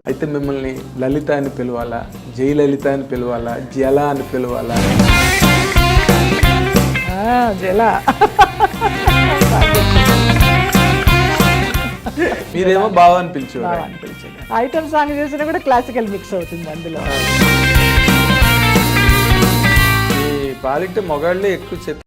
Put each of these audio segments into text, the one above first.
అయితే మిమ్మల్ని లలిత అని పిలవాలా, జయలలిత అని పిలవాలా, జల అని పిలవాలా? జల. మీరేమో బావ అని పిలిచేవారు. ఐటమ్ సాంగ్ చేసినా కూడా క్లాసికల్ మిక్స్ అవుతుంది అందులో. ఈ పాలిట మొగాళ్ళే ఎక్కువ చెప్పి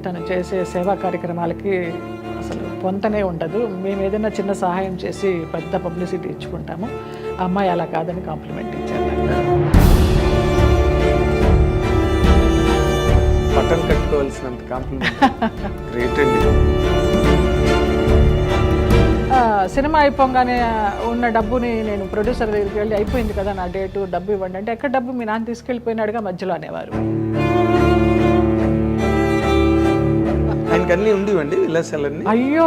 తను చేసే సేవా కార్యక్రమాలకి అసలు పొంతనే ఉండదు. మేము ఏదైనా చిన్న సహాయం చేసి పెద్ద పబ్లిసిటీ ఇచ్చుకుంటాము. ఆ అమ్మాయి అలా కాదని కాంప్లిమెంట్ ఇచ్చారు. బటన్ కట్టుకోవాల్సినంత కాంప్లిమెంట్. గ్రేట్ అండి. సినిమా అయిపోగానే ఉన్న డబ్బుని నేను ప్రొడ్యూసర్ దగ్గరికి వెళ్ళి, అయిపోయింది కదా నా డేటు, డబ్బు ఇవ్వండి అంటే, ఎక్కడ డబ్బు, మీ నాన్న తీసుకెళ్ళిపోయినాడుగా మధ్యలో అనేవారు. ఆయనకి అన్నీ ఉండేవండి విలాసాలన్నీ. అయ్యో,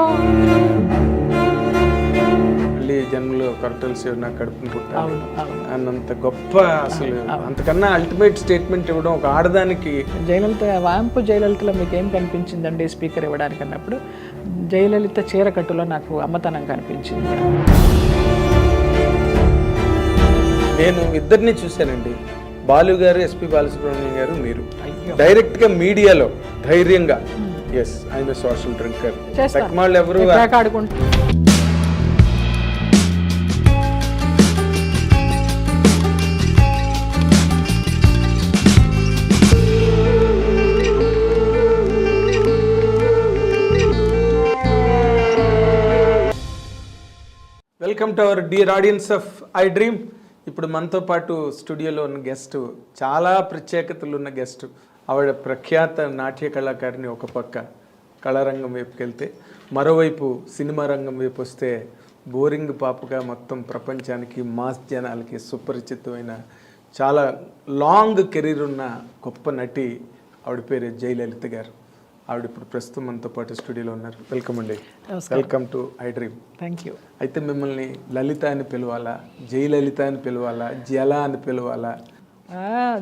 మళ్ళీ జన్మలో కొరటల్సి నాకు కడుపుని పుట్టాలి అన్నంత గొప్ప, అసలు అంతకన్నా అల్టిమేట్ స్టేట్మెంట్ ఇవ్వడం ఒక ఆడదానికి. జయలలిత, వాంపు జయలలితలో మీకు ఏం కనిపించిందండి స్పీకర్ ఇవ్వడానికి అన్నప్పుడు, జయలలిత చీరకట్టులో నాకు అమ్మతనం కనిపించింది. నేను ఇద్దరిని చూశానండి, బాలు గారు, ఎస్పి బాలసుబ్రహ్మణ్యం గారు, మీరు డైరెక్ట్గా మీడియాలో ధైర్యంగా. Yes, I'm a social drinker. వాళ్ళు ఎవరు welcome to our dear audience of I dream. ఇప్పుడు మనతో పాటు స్టూడియోలో ఉన్న గెస్ట్, చాలా ప్రత్యేకతలు ఉన్న గెస్ట్. ఆవిడ ప్రఖ్యాత నాట్య కళాకారిణి ఒక పక్క కళారంగం వైపుకి వెళ్తే, మరోవైపు సినిమా రంగం వైపు వస్తే బోరింగ్ పాపగా మొత్తం ప్రపంచానికి, మాస్ జనాలకి సుపరిచితమైన, చాలా లాంగ్ కెరీర్ ఉన్న గొప్ప నటి. ఆవిడ పేరు జయలలిత గారు. ఆవిడ ఇప్పుడు ప్రస్తుతం మనతో పాటు స్టూడియోలో ఉన్నారు. వెల్కమ్ అండి. Welcome to I dream. Thank you. అయితే మిమ్మల్ని లలిత అని పిలవాలా, జయలలిత అని పిలవాలా, జల అని పిలవాలా?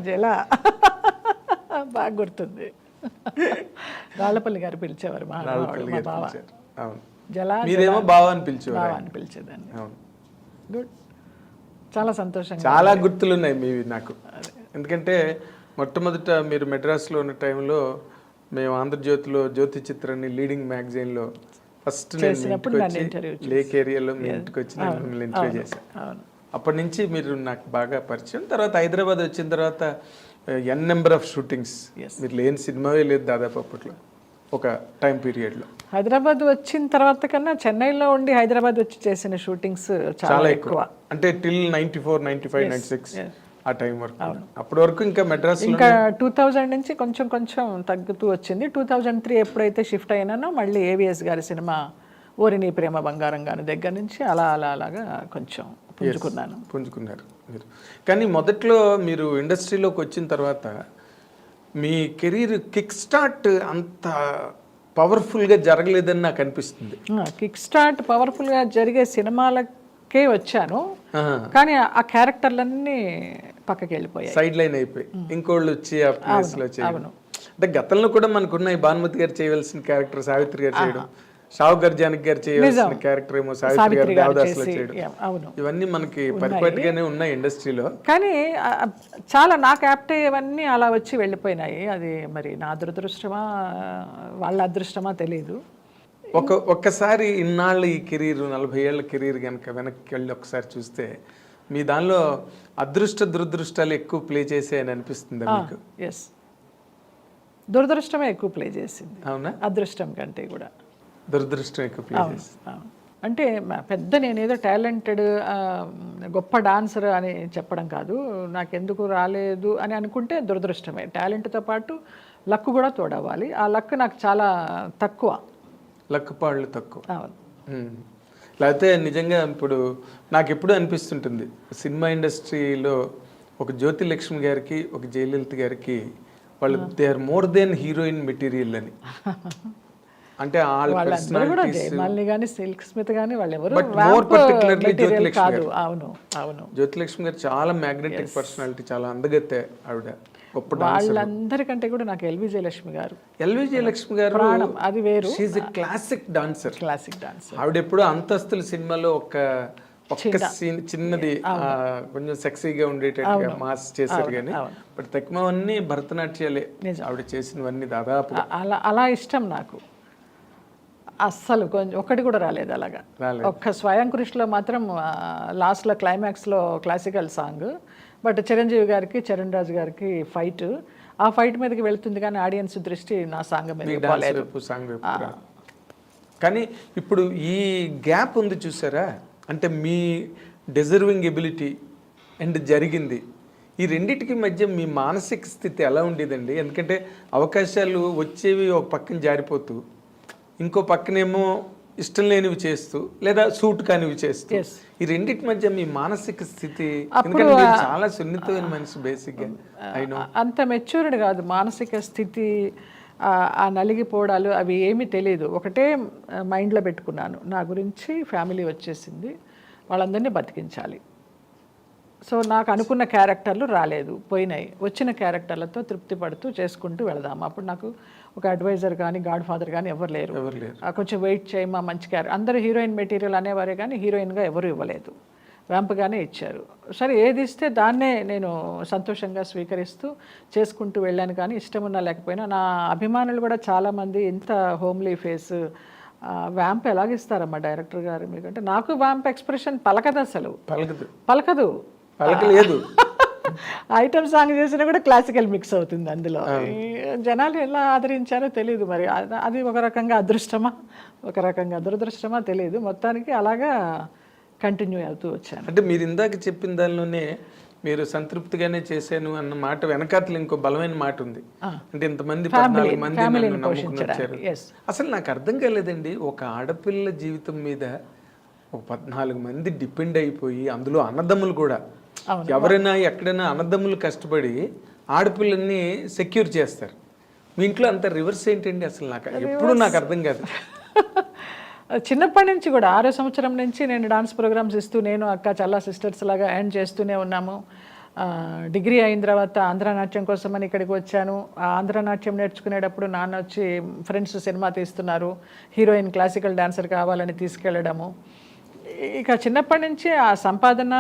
జల బాగా గుర్తుంది. రాళ్ళపల్లి గారు పిలిచేవారు. అవును. జల, మీరేమో బావ అని పిలిచేవారు. అని పిలిచేదాన్ని. అవును. గుడ్, చాలా సంతోషంగా. చాలా గుర్తులు ఉన్నాయి మీవి నాకు. ఎందుకంటే మొట్టమొదట మీరు మెడ్రాస్లో ఉన్న టైంలో మేము ఆంధ్రజ్యోతిలో జ్యోతి చిత్రాన్ని లీడింగ్ మ్యాగజైన్లో ఫస్ట్ లేక్ ఏరియాలో మీ ఇంటికి వచ్చి నేను మిమ్మల్ని ఇంటర్వ్యూ చేశాను. అప్పటి నుంచి మీరు నాకు బాగా పరిచయం. తర్వాత హైదరాబాద్ వచ్చిన తర్వాత ఎన్ నెంబర్ ఆఫ్ షూటింగ్స్. మీరు లేని సినిమావే లేదు దాదాపు అప్పట్లో, ఒక టైం పీరియడ్లో. హైదరాబాద్ వచ్చిన తర్వాత కన్నా చెన్నైలో ఉండి హైదరాబాద్ వచ్చి చేసిన షూటింగ్స్ చాలా ఎక్కువ. అంటే టిల్ 94, 95, 96 ఆ టైం వరకు. అప్పటి వరకు ఇంకా మెడ్రాస్, ఇంకా 2000 నుంచి కొంచెం కొంచెం తగ్గుతూ వచ్చింది. 2003 ఎప్పుడైతే షిఫ్ట్ అయినానో మళ్ళీ ఏవిఎస్ గారి సినిమా ఓరిని ప్రేమ బంగారం గారి దగ్గర నుంచి అలాగా కొంచెం పుంజుకున్నారు మీరు. కానీ మొదట్లో మీరు ఇండస్ట్రీలోకి వచ్చిన తర్వాత మీ కెరీర్ కిక్ స్టార్ట్ అంత పవర్ఫుల్గా జరగలేదని నాకు అనిపిస్తుంది. కిక్ స్టార్ట్ పవర్ఫుల్గా జరిగే సినిమాలకే వచ్చాను, కానీ ఆ క్యారెక్టర్లన్నీ పక్కకి వెళ్ళిపోయాయి, సైడ్ లైన్ అయిపోయి ఇంకోళ్ళు వచ్చి ఆ ప్లేస్లో. అంటే గతంలో కూడా మనకున్న ఈ భానుమతి గారు చేయవలసిన క్యారెక్టర్ సావిత్రి గారు చేయడం, షావు గారు జానకి గారు చేయవలసిన క్యారెక్టర్ ఏమో సావిత్రి గారు దేవదాసులో చేయడం, అవును ఇవన్నీ మనకి పరిపాటిగానే ఉన్నాయి ఇండస్ట్రీలో. కానీ చాలా నాకు యాప్ట్ అయ్యేవన్నీ అలా వచ్చి వెళ్ళిపోయినాయి. అది మరి నా దురదృష్టమా వాళ్ళ అదృష్టమా తెలియదు. ఒక్కసారి ఇన్నాళ్ళ ఈ కెరీర్ 40 ఏళ్ల కెరీర్ కనుక వెనక్కి వెళ్ళి ఒకసారి చూస్తే మీ దానిలో అదృష్ట దురదృష్టాలు ఎక్కువ ప్లే చేసాయని అనిపిస్తుంది మీకు? ఎస్, దురదృష్టమే ఎక్కువ ప్లే చేసింది. అవునా? అదృష్టం కంటే కూడా దురదృష్టం ఎక్కువ ప్లే చేసింది. అంటే పెద్ద నేనేదో టాలెంటెడ్ గొప్ప డాన్సర్ అని చెప్పడం కాదు, నాకెందుకు రాలేదు అని అనుకుంటే దురదృష్టమే. టాలెంట్తో పాటు లక్ కూడా తోడవ్వాలి. ఆ లక్ నాకు చాలా తక్కువ, లక్కుపాళ్ళు తక్కువ. అవును. లేకపోతే నిజంగా ఇప్పుడు నాకు ఎప్పుడు అనిపిస్తుంటుంది సినిమా ఇండస్ట్రీలో ఒక జ్యోతిలక్ష్మి గారికి ఒక జయలలిత గారికి వాళ్ళు they are more than heroine material అని. అంటే వాళ్ళందరూ కూడా జయమాలిని కానీ సిల్క్ స్మిత్ కానీ వాళ్ళు ఎవరు కాదు. అవును అవును. జ్యోతిలక్ష్మి గారు చాలా మ్యాగ్నెటిక్ పర్సనాలిటీ, చాలా అందగతే ఆవిడ. వాళ్ళందరికంటే కూడా నాకు ఎల్వి జయలక్ష్మి గారు. ఎల్వి జయలక్ష్మి గారు అది వేరు. She is a classic dancer. Classic dancer. ఆవిడ ఎప్పుడు అంతస్తుల సినిమాలో ఒక్క సీన్ చిన్నది కొంచెం సెక్సీగా ఉండేటట్టుగా మాస్ చేశారు కానీ బట్ తక్కువన్నీ భరతనాట్యాలే ఆవిడ చేసినవన్నీ దాదాపు. అలా ఇష్టం నాకు అస్సలు. కొంచెం ఒక్కటి కూడా రాలేదు అలాగా. ఒక్క స్వయం కృషిలో మాత్రం లాస్ట్లో క్లైమాక్స్లో క్లాసికల్ సాంగ్, బట్ చిరంజీవి గారికి చరణ్ రాజు గారికి ఫైట్, ఆ ఫైట్ మీదకి వెళ్తుంది కానీ ఆడియన్స్ దృష్టి నా సాంగ్ మీద. కానీ ఇప్పుడు ఈ గ్యాప్ ఉంది చూసారా, అంటే మీ డిజర్వింగ్ ఎబిలిటీ అండ్ జరిగింది, ఈ రెండింటికి మధ్య మీ మానసిక స్థితి ఎలా ఉండేదండి? ఎందుకంటే అవకాశాలు వచ్చేవి ఒక పక్కన జారిపోతూ, ఇంకో పక్కనేమో ఇష్టం లేనివి చేస్తూ లేదా సూట్ కానివి చేస్తూ, ఈ రెండింటి మధ్య మీ మానసిక స్థితి? ఎందుకంటే మీరు చాలా సున్నితమైన మనిషి బేసిక్గా. అంత మెచ్యూర్డ్ కాదు మానసిక స్థితి, ఆ నలిగిపోవడాలు అవి ఏమీ తెలియదు. ఒకటే మైండ్లో పెట్టుకున్నాను, నా గురించి ఫ్యామిలీ వచ్చేసింది, వాళ్ళందరినీ బతికించాలి. సో నాకు అనుకున్న క్యారెక్టర్లు రాలేదు, పోయినాయి. వచ్చిన క్యారెక్టర్లతో తృప్తి పడుతూ చేసుకుంటూ వెళదాము. అప్పుడు నాకు ఒక అడ్వైజర్ కానీ గాడ్ ఫాదర్ కానీ ఎవరు లేరు. కొంచెం వెయిట్ చేయమా మంచి క్యారెక్టర్, అందరూ హీరోయిన్ మెటీరియల్ అనేవారే కానీ హీరోయిన్గా ఎవరు ఇవ్వలేదు, వ్యాంప్గానే ఇచ్చారు. సరే ఏది ఇస్తే దాన్నే నేను సంతోషంగా స్వీకరిస్తూ చేసుకుంటూ వెళ్ళాను. కానీ ఇష్టం ఉన్నా లేకపోయినా నా అభిమానులు కూడా చాలామంది ఇంత హోమ్లీ ఫేస్ వ్యాంప్ ఎలాగిస్తారమ్మా డైరెక్టర్ గారు మీకంటే, నాకు వ్యాంప్ ఎక్స్ప్రెషన్ పలకదు, అసలు పలకదు. ఐటమ్ సాంగ్ చేసినా కూడా క్లాసికల్ మిక్స్ అవుతుంది అందులో. జనాలు ఎలా ఆదరించారో తెలియదు మరి, అది ఒక రకంగా అదృష్టమా ఒక రకంగా దురదృష్టమా తెలియదు. మొత్తానికి అలాగా కంటిన్యూ అవుతూ వచ్చాను. అంటే మీరు ఇందాక చెప్పిన దానిలోనే మీరు సంతృప్తిగానే చేశాను అన్న మాట వెనకాతలు ఇంకో బలమైన మాట ఉంది. అంటే ఇంతమంది 14 మంది నమ్ముకుని వచ్చారు. అసలు నాకు అర్థం కాలేదండి, ఒక ఆడపిల్ల జీవితం మీద ఒక 14 మంది డిపెండ్ అయిపోయి, అందులో అన్నదమ్ములు కూడా, ఎవరైనా ఎక్కడైనా అన్నదమ్ములు కష్టపడి ఆడపిల్లల్ని సెక్యూర్ చేస్తారు. మీ ఇంట్లో అంత రివర్స్ ఏంటండి అసలు? నాకు ఎప్పుడు నాకు అర్థం కాదు. చిన్నప్పటి నుంచి కూడా 6వ సంవత్సరం నుంచి నేను డాన్స్ ప్రోగ్రామ్స్ ఇస్తూ, నేను అక్క చల్లా సిస్టర్స్ లాగా ఎర్న్ చేస్తూనే ఉన్నాము. డిగ్రీ అయిన తర్వాత ఆంధ్రనాట్యం కోసమని ఇక్కడికి వచ్చాను. ఆ ఆంధ్రనాట్యం నేర్చుకునేటప్పుడు నాన్న వచ్చి ఫ్రెండ్స్ సినిమా తీస్తున్నారు, హీరోయిన్ క్లాసికల్ డాన్సర్ కావాలని తీసుకెళ్ళడము. ఇక చిన్నప్పటి నుంచి ఆ సంపాదన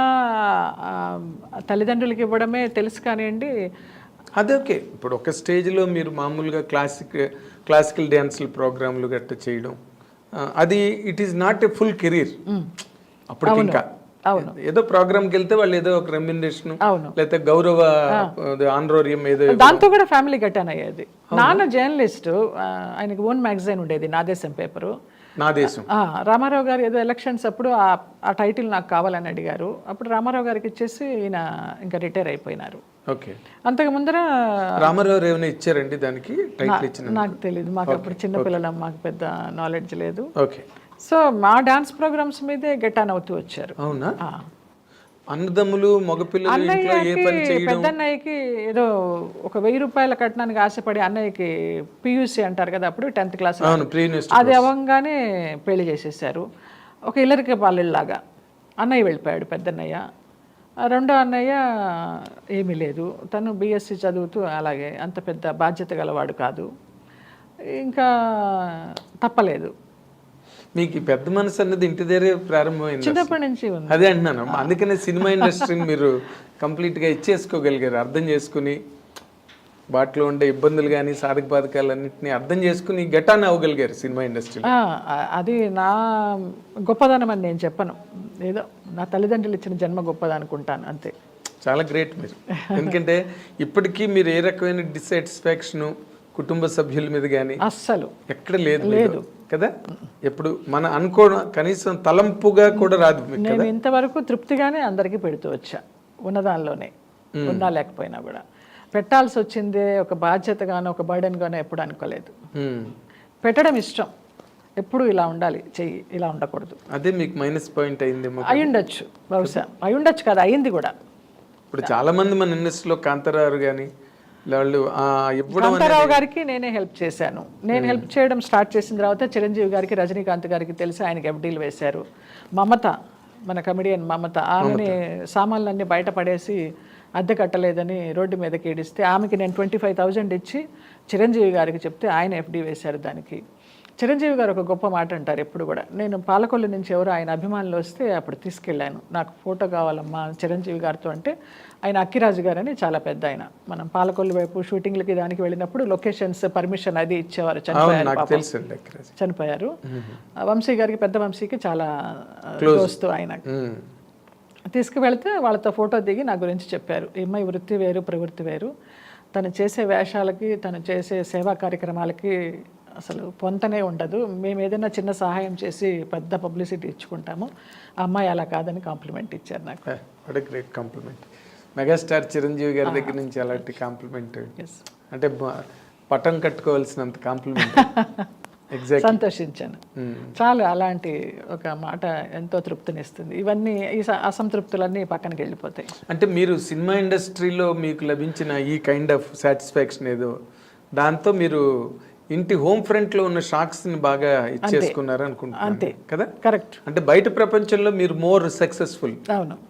తల్లిదండ్రులకి ఇవ్వడమే తెలుసు కానివ్వండి. అదే ఓకే. ఇప్పుడు ఒక స్టేజ్లో మీరు మామూలుగా క్లాసికల్ డ్యాన్సులు ప్రోగ్రాంలు గట్ట చేయడం, అది it is not a full career. అప్పుడు ఇంకా ఏదో ప్రోగ్రామ్కి వెళ్తే వాళ్ళు ఏదో ఒక రెమ్యునరేషన్ లేకపోతే గౌరవ ఆనరోరియం ఏదో, దాంతో కూడా ఫ్యామిలీ గట్టాన్ అయ్యేది. నాన్న జర్నలిస్ట్, ఆయనకి ఓన్ మ్యాగజైన్ ఉండేది నా దేశం పేపరు. నా దేశం. రామారావు గారు ఏదో ఎలక్షన్స్ అప్పుడు ఆ టైటిల్ నాకు కావాలని అడిగారు. అప్పుడు రామారావు గారికి ఇచ్చేసి ఈయన ఇంకా రిటైర్ అయిపోయినారు. ఓకే. అంతకు ముందర రామారావు ఏమైనా ఇచ్చారండి దానికి టైటిల్ ఇచ్చిన? నాకు తెలియదు, మాకు అప్పుడు చిన్నపిల్లలం, మాకు పెద్ద నాలెడ్జ్ లేదు. ఓకే. సో మా డాన్స్ ప్రోగ్రామ్స్ మీదే గెట్ ఆన్ అవుతూ వచ్చారు. అవునా? అన్నదమ్ములు మగపిల్లలు పెద్దన్నయ్యకి ఏదో ఒక 1000 రూపాయల కట్నానికి ఆశపడి అన్నయ్యకి పియూసీ అంటారు కదా అప్పుడు 10th క్లాస్, అది అవ్వగానే పెళ్లి చేసేసారు. ఒక ఇల్లరికి పాలెళ్ళలాగా అన్నయ్య వెళ్ళిపోయాడు పెద్దన్నయ్య. రెండో అన్నయ్య ఏమీ లేదు, తను బీఎస్సీ చదువుతూ అలాగే అంత పెద్ద బాధ్యత గలవాడు కాదు. ఇంకా తప్పలేదు. మీకు ఈ పెద్ద మనసు అన్నది ఇంటి దగ్గరే ప్రారంభమైంది, చిన్నప్పటి నుంచి ఉంది. అదే అంటున్నాను. అందుకనే సినిమా ఇండస్ట్రీని మీరు కంప్లీట్గా ఇచ్చేసుకోగలిగారు, అర్థం చేసుకుని వాటిలో ఉండే ఇబ్బందులు కానీ సాధక బాధకాలన్నింటినీ అర్థం చేసుకుని గెటాన్ అవ్వగలిగారు సినిమా ఇండస్ట్రీలో. అది నా గొప్పదనం అని నేను చెప్పను, ఏదో నా తల్లిదండ్రులు ఇచ్చిన జన్మ గొప్పది అనుకుంటాను అంతే. చాలా గ్రేట్ మీరు. ఎందుకంటే ఇప్పటికీ మీరు ఏ రకమైన డిస్సాటిస్ఫాక్షన్ కుటుంబ సభ్యుల మీద కానీ అస్సలు ఎక్కడ లేదు కదా, ఎప్పుడు మన అనుకోవడం కనీసం తలంపుగా కూడా రాదు. నేను ఇంతవరకు తృప్తిగానే అందరికీ పెడుతూ వచ్చా, ఉన్నదానిలోనే, ఉన్నా లేకపోయినా కూడా. పెట్టాల్సి వచ్చిందే ఒక బాధ్యతగానో ఒక బర్డెన్గానో ఎప్పుడు అనుకోలేదు. పెట్టడం ఇష్టం, ఎప్పుడు ఇలా ఉండాలి, చెయ్యి ఇలా ఉండకూడదు. అదే మీకు మైనస్ పాయింట్ అయింది. అయ్యుండొచ్చు, బహుశా అయ్యుండొచ్చు కదా, అయింది కూడా. ఇప్పుడు చాలా మంది మన ఇండస్ట్రీలో కాంతారావు కానీ వాళ్ళు కాంతారావు గారికి నేనే హెల్ప్ చేశాను. నేను హెల్ప్ చేయడం స్టార్ట్ చేసిన తర్వాత చిరంజీవి గారికి, రజనీకాంత్ గారికి తెలిసి ఆయనకి ఎఫ్డీలు వేశారు. మమత, మన కమెడియన్ మమత, ఆమెని సామాన్లన్నీ బయట పడేసి అద్దె కట్టలేదని రోడ్డు మీదకి ఏడిస్తే ఆమెకి నేను 25,000 ఇచ్చి చిరంజీవి గారికి చెప్తే ఆయన ఎఫ్డీ వేశారు దానికి. చిరంజీవి గారు ఒక గొప్ప మాట అంటారు ఎప్పుడు కూడా, నేను పాలకొల్లు నుంచి ఎవరో ఆయన అభిమానులు వస్తే అప్పుడు తీసుకెళ్ళాను, నాకు ఫోటో కావాలమ్మా చిరంజీవి గారితో అంటే, ఆయన అక్కిరాజు గారు అని చాలా పెద్ద ఆయన, మనం పాలకొల్లు వైపు షూటింగ్లకి దానికి వెళ్ళినప్పుడు లొకేషన్స్ పర్మిషన్ అది ఇచ్చేవారు. చనిపోయారు. వంశీ గారికి, పెద్ద వంశీకి చాలా దోస్తు ఆయన. తీసుకువెళ్తే వాళ్ళతో ఫోటో దిగి నా గురించి చెప్పారు, ఈ అమ్మాయి వృత్తి వేరు ప్రవృత్తి వేరు, తను చేసే వేషాలకి తను చేసే సేవా కార్యక్రమాలకి అసలు పొంతనే ఉండదు, మేము ఏదైనా చిన్న సహాయం చేసి పెద్ద పబ్లిసిటీ ఇచ్చుకుంటాము, ఆ అమ్మాయి అలా కాదని కాంప్లిమెంట్ ఇచ్చారు నాకు. What a great compliment. Megastar Chiranjeevi గారి దగ్గర నుంచి అలాంటి కాంప్లిమెంట్ అంటే పట్టం కట్టుకోవాల్సినంత కాంప్లిమెంట్. ఎగ్జాక్ట్, సంతోషించాను చాలు. అలాంటి ఒక మాట ఎంతో తృప్తినిస్తుంది. ఇవన్నీ ఈ అసంతృప్తులన్నీ పక్కనకి వెళ్ళిపోతాయి. అంటే మీరు సినిమా ఇండస్ట్రీలో మీకు లభించిన ఈ కైండ్ ఆఫ్ సాటిస్ఫాక్షన్ ఏదో, దాంతో మీరు ఇంటి హోమ్ ఫ్రంట్ లో ఉన్న షాక్స్ ని బాగా ఇచ్చేసుకున్నారు అనుకుంటున్నాను. అంతే కదా, కరెక్ట్. అంటే బయట ప్రపంచంలో మీరు more successful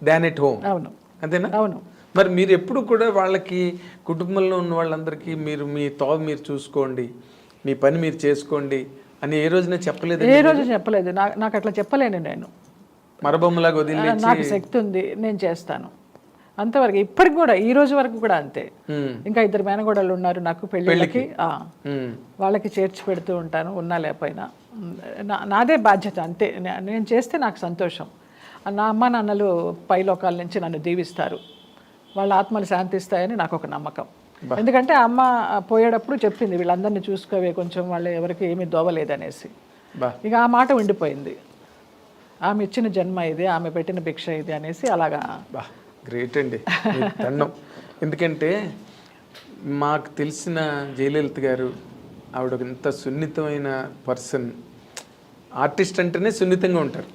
than at home. అవును, అంతేనా? అవును. మరి మీరు ఎప్పుడు కూడా వాళ్ళకి, కుటుంబంలో ఉన్న వాళ్ళందరికీ మీరు మీ మీరు చూసుకోండి, మీ పని మీరు చేసుకోండి అని ఏ రోజున చెప్పలేదు? ఏ రోజు చెప్పలేదు. నాకు అట్లా చెప్పలేను. నేను మరబొమ్మలాగా వదిలి, నాకు శక్తి ఉంది, నేను చేస్తాను అంతవరకు. ఇప్పటికి కూడా, ఈ రోజు వరకు కూడా అంతే. ఇంకా 2 మేనగోడలు ఉన్నారు నాకు పెళ్ళిళ్ళకి, వాళ్ళకి చేర్చి పెడుతూ ఉంటాను, ఉన్నా లేకపోయినా. నాదే బాధ్యత అంతే. నేను చేస్తే నాకు సంతోషం. నా అమ్మ నాన్నలు పైలోకాల నుంచి నన్ను దీవిస్తారు, వాళ్ళ ఆత్మలు శాంతిస్తాయని నాకు ఒక నమ్మకం. ఎందుకంటే అమ్మ పోయేటప్పుడు చెప్పింది, వీళ్ళందరినీ చూసుకోవే కొంచెం, వాళ్ళు ఎవరికి ఏమీ దోవలేదనేసి. ఇక ఆ మాట ఉండిపోయింది, ఆమె ఇచ్చిన జన్మ ఇది, ఆమె పెట్టిన భిక్ష ఇది అనేసి. అలాగా గ్రేట్ అండి, దండం. ఎందుకంటే మాకు తెలిసిన జయలలిత గారు, ఆవిడ ఎంత సున్నితమైన పర్సన్. ఆర్టిస్ట్ అంటేనే సున్నితంగా ఉంటారు.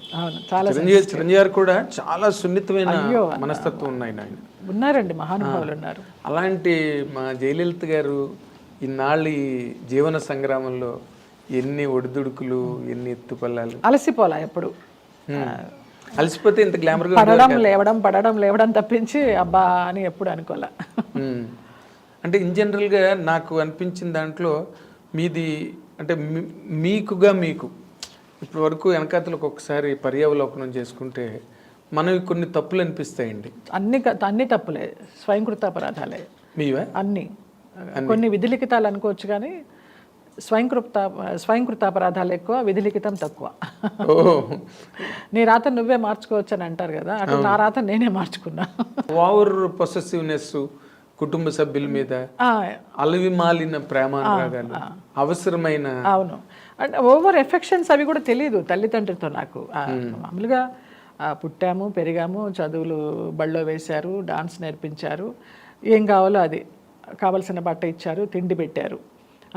చిరంజీవి గారు కూడా చాలా సున్నితమైన మనస్తత్వం ఉన్నాయి. ఆయన ఉన్నారండి, మహానుభావులు ఉన్నారు. అలాంటి మా జయలలిత గారు ఇన్నాళ్ళు ఈ జీవన సంగ్రామంలో ఎన్ని ఒడిదుడుకులు, ఎన్ని ఎత్తుపల్లాలు, అలసిపోలా ఎప్పుడు. అలసిపోతే ఇంత గ్లామర్గా పడడం లేవడం తప్పించి అబ్బా అని ఎప్పుడు అనుకోలే. అంటే ఇన్ జనరల్గా నాకు అనిపించిన దాంట్లో మీది అంటే మీకుగా మీకు ఇప్పటి వరకు వెనకాతలు ఒక్కొక్కసారి పర్యావలోకనం చేసుకుంటే మనవి కొన్ని తప్పులు అనిపిస్తాయండి. అన్ని తప్పులే, స్వయంకృతాపరాధాలే మీవే అన్ని. కొన్ని విధిలిఖితాలు అనుకోవచ్చు కానీ స్వయంకృతాపరాధాలు ఎక్కువ, విధిలిఖితం తక్కువ. నీ రాత నువ్వే మార్చుకోవచ్చు అని అంటారు కదా, అటు నా రాత నేనే మార్చుకున్నా. ఓవర్ పొసెసివ్నెస్, కుటుంబ సభ్యుల మీద అలవి మాలిన ప్రేమానురాగాలు, అవసరమైన, అవును, అంటే ఓవర్ ఎఫెక్షన్స్ అవి కూడా తెలియదు తల్లిదండ్రులతో నాకు. మామూలుగా పుట్టాము, పెరిగాము, చదువులు బళ్ళో వేశారు, డాన్స్ నేర్పించారు, ఏం కావాలో అది కావలసిన బట్ట ఇచ్చారు, తిండి పెట్టారు,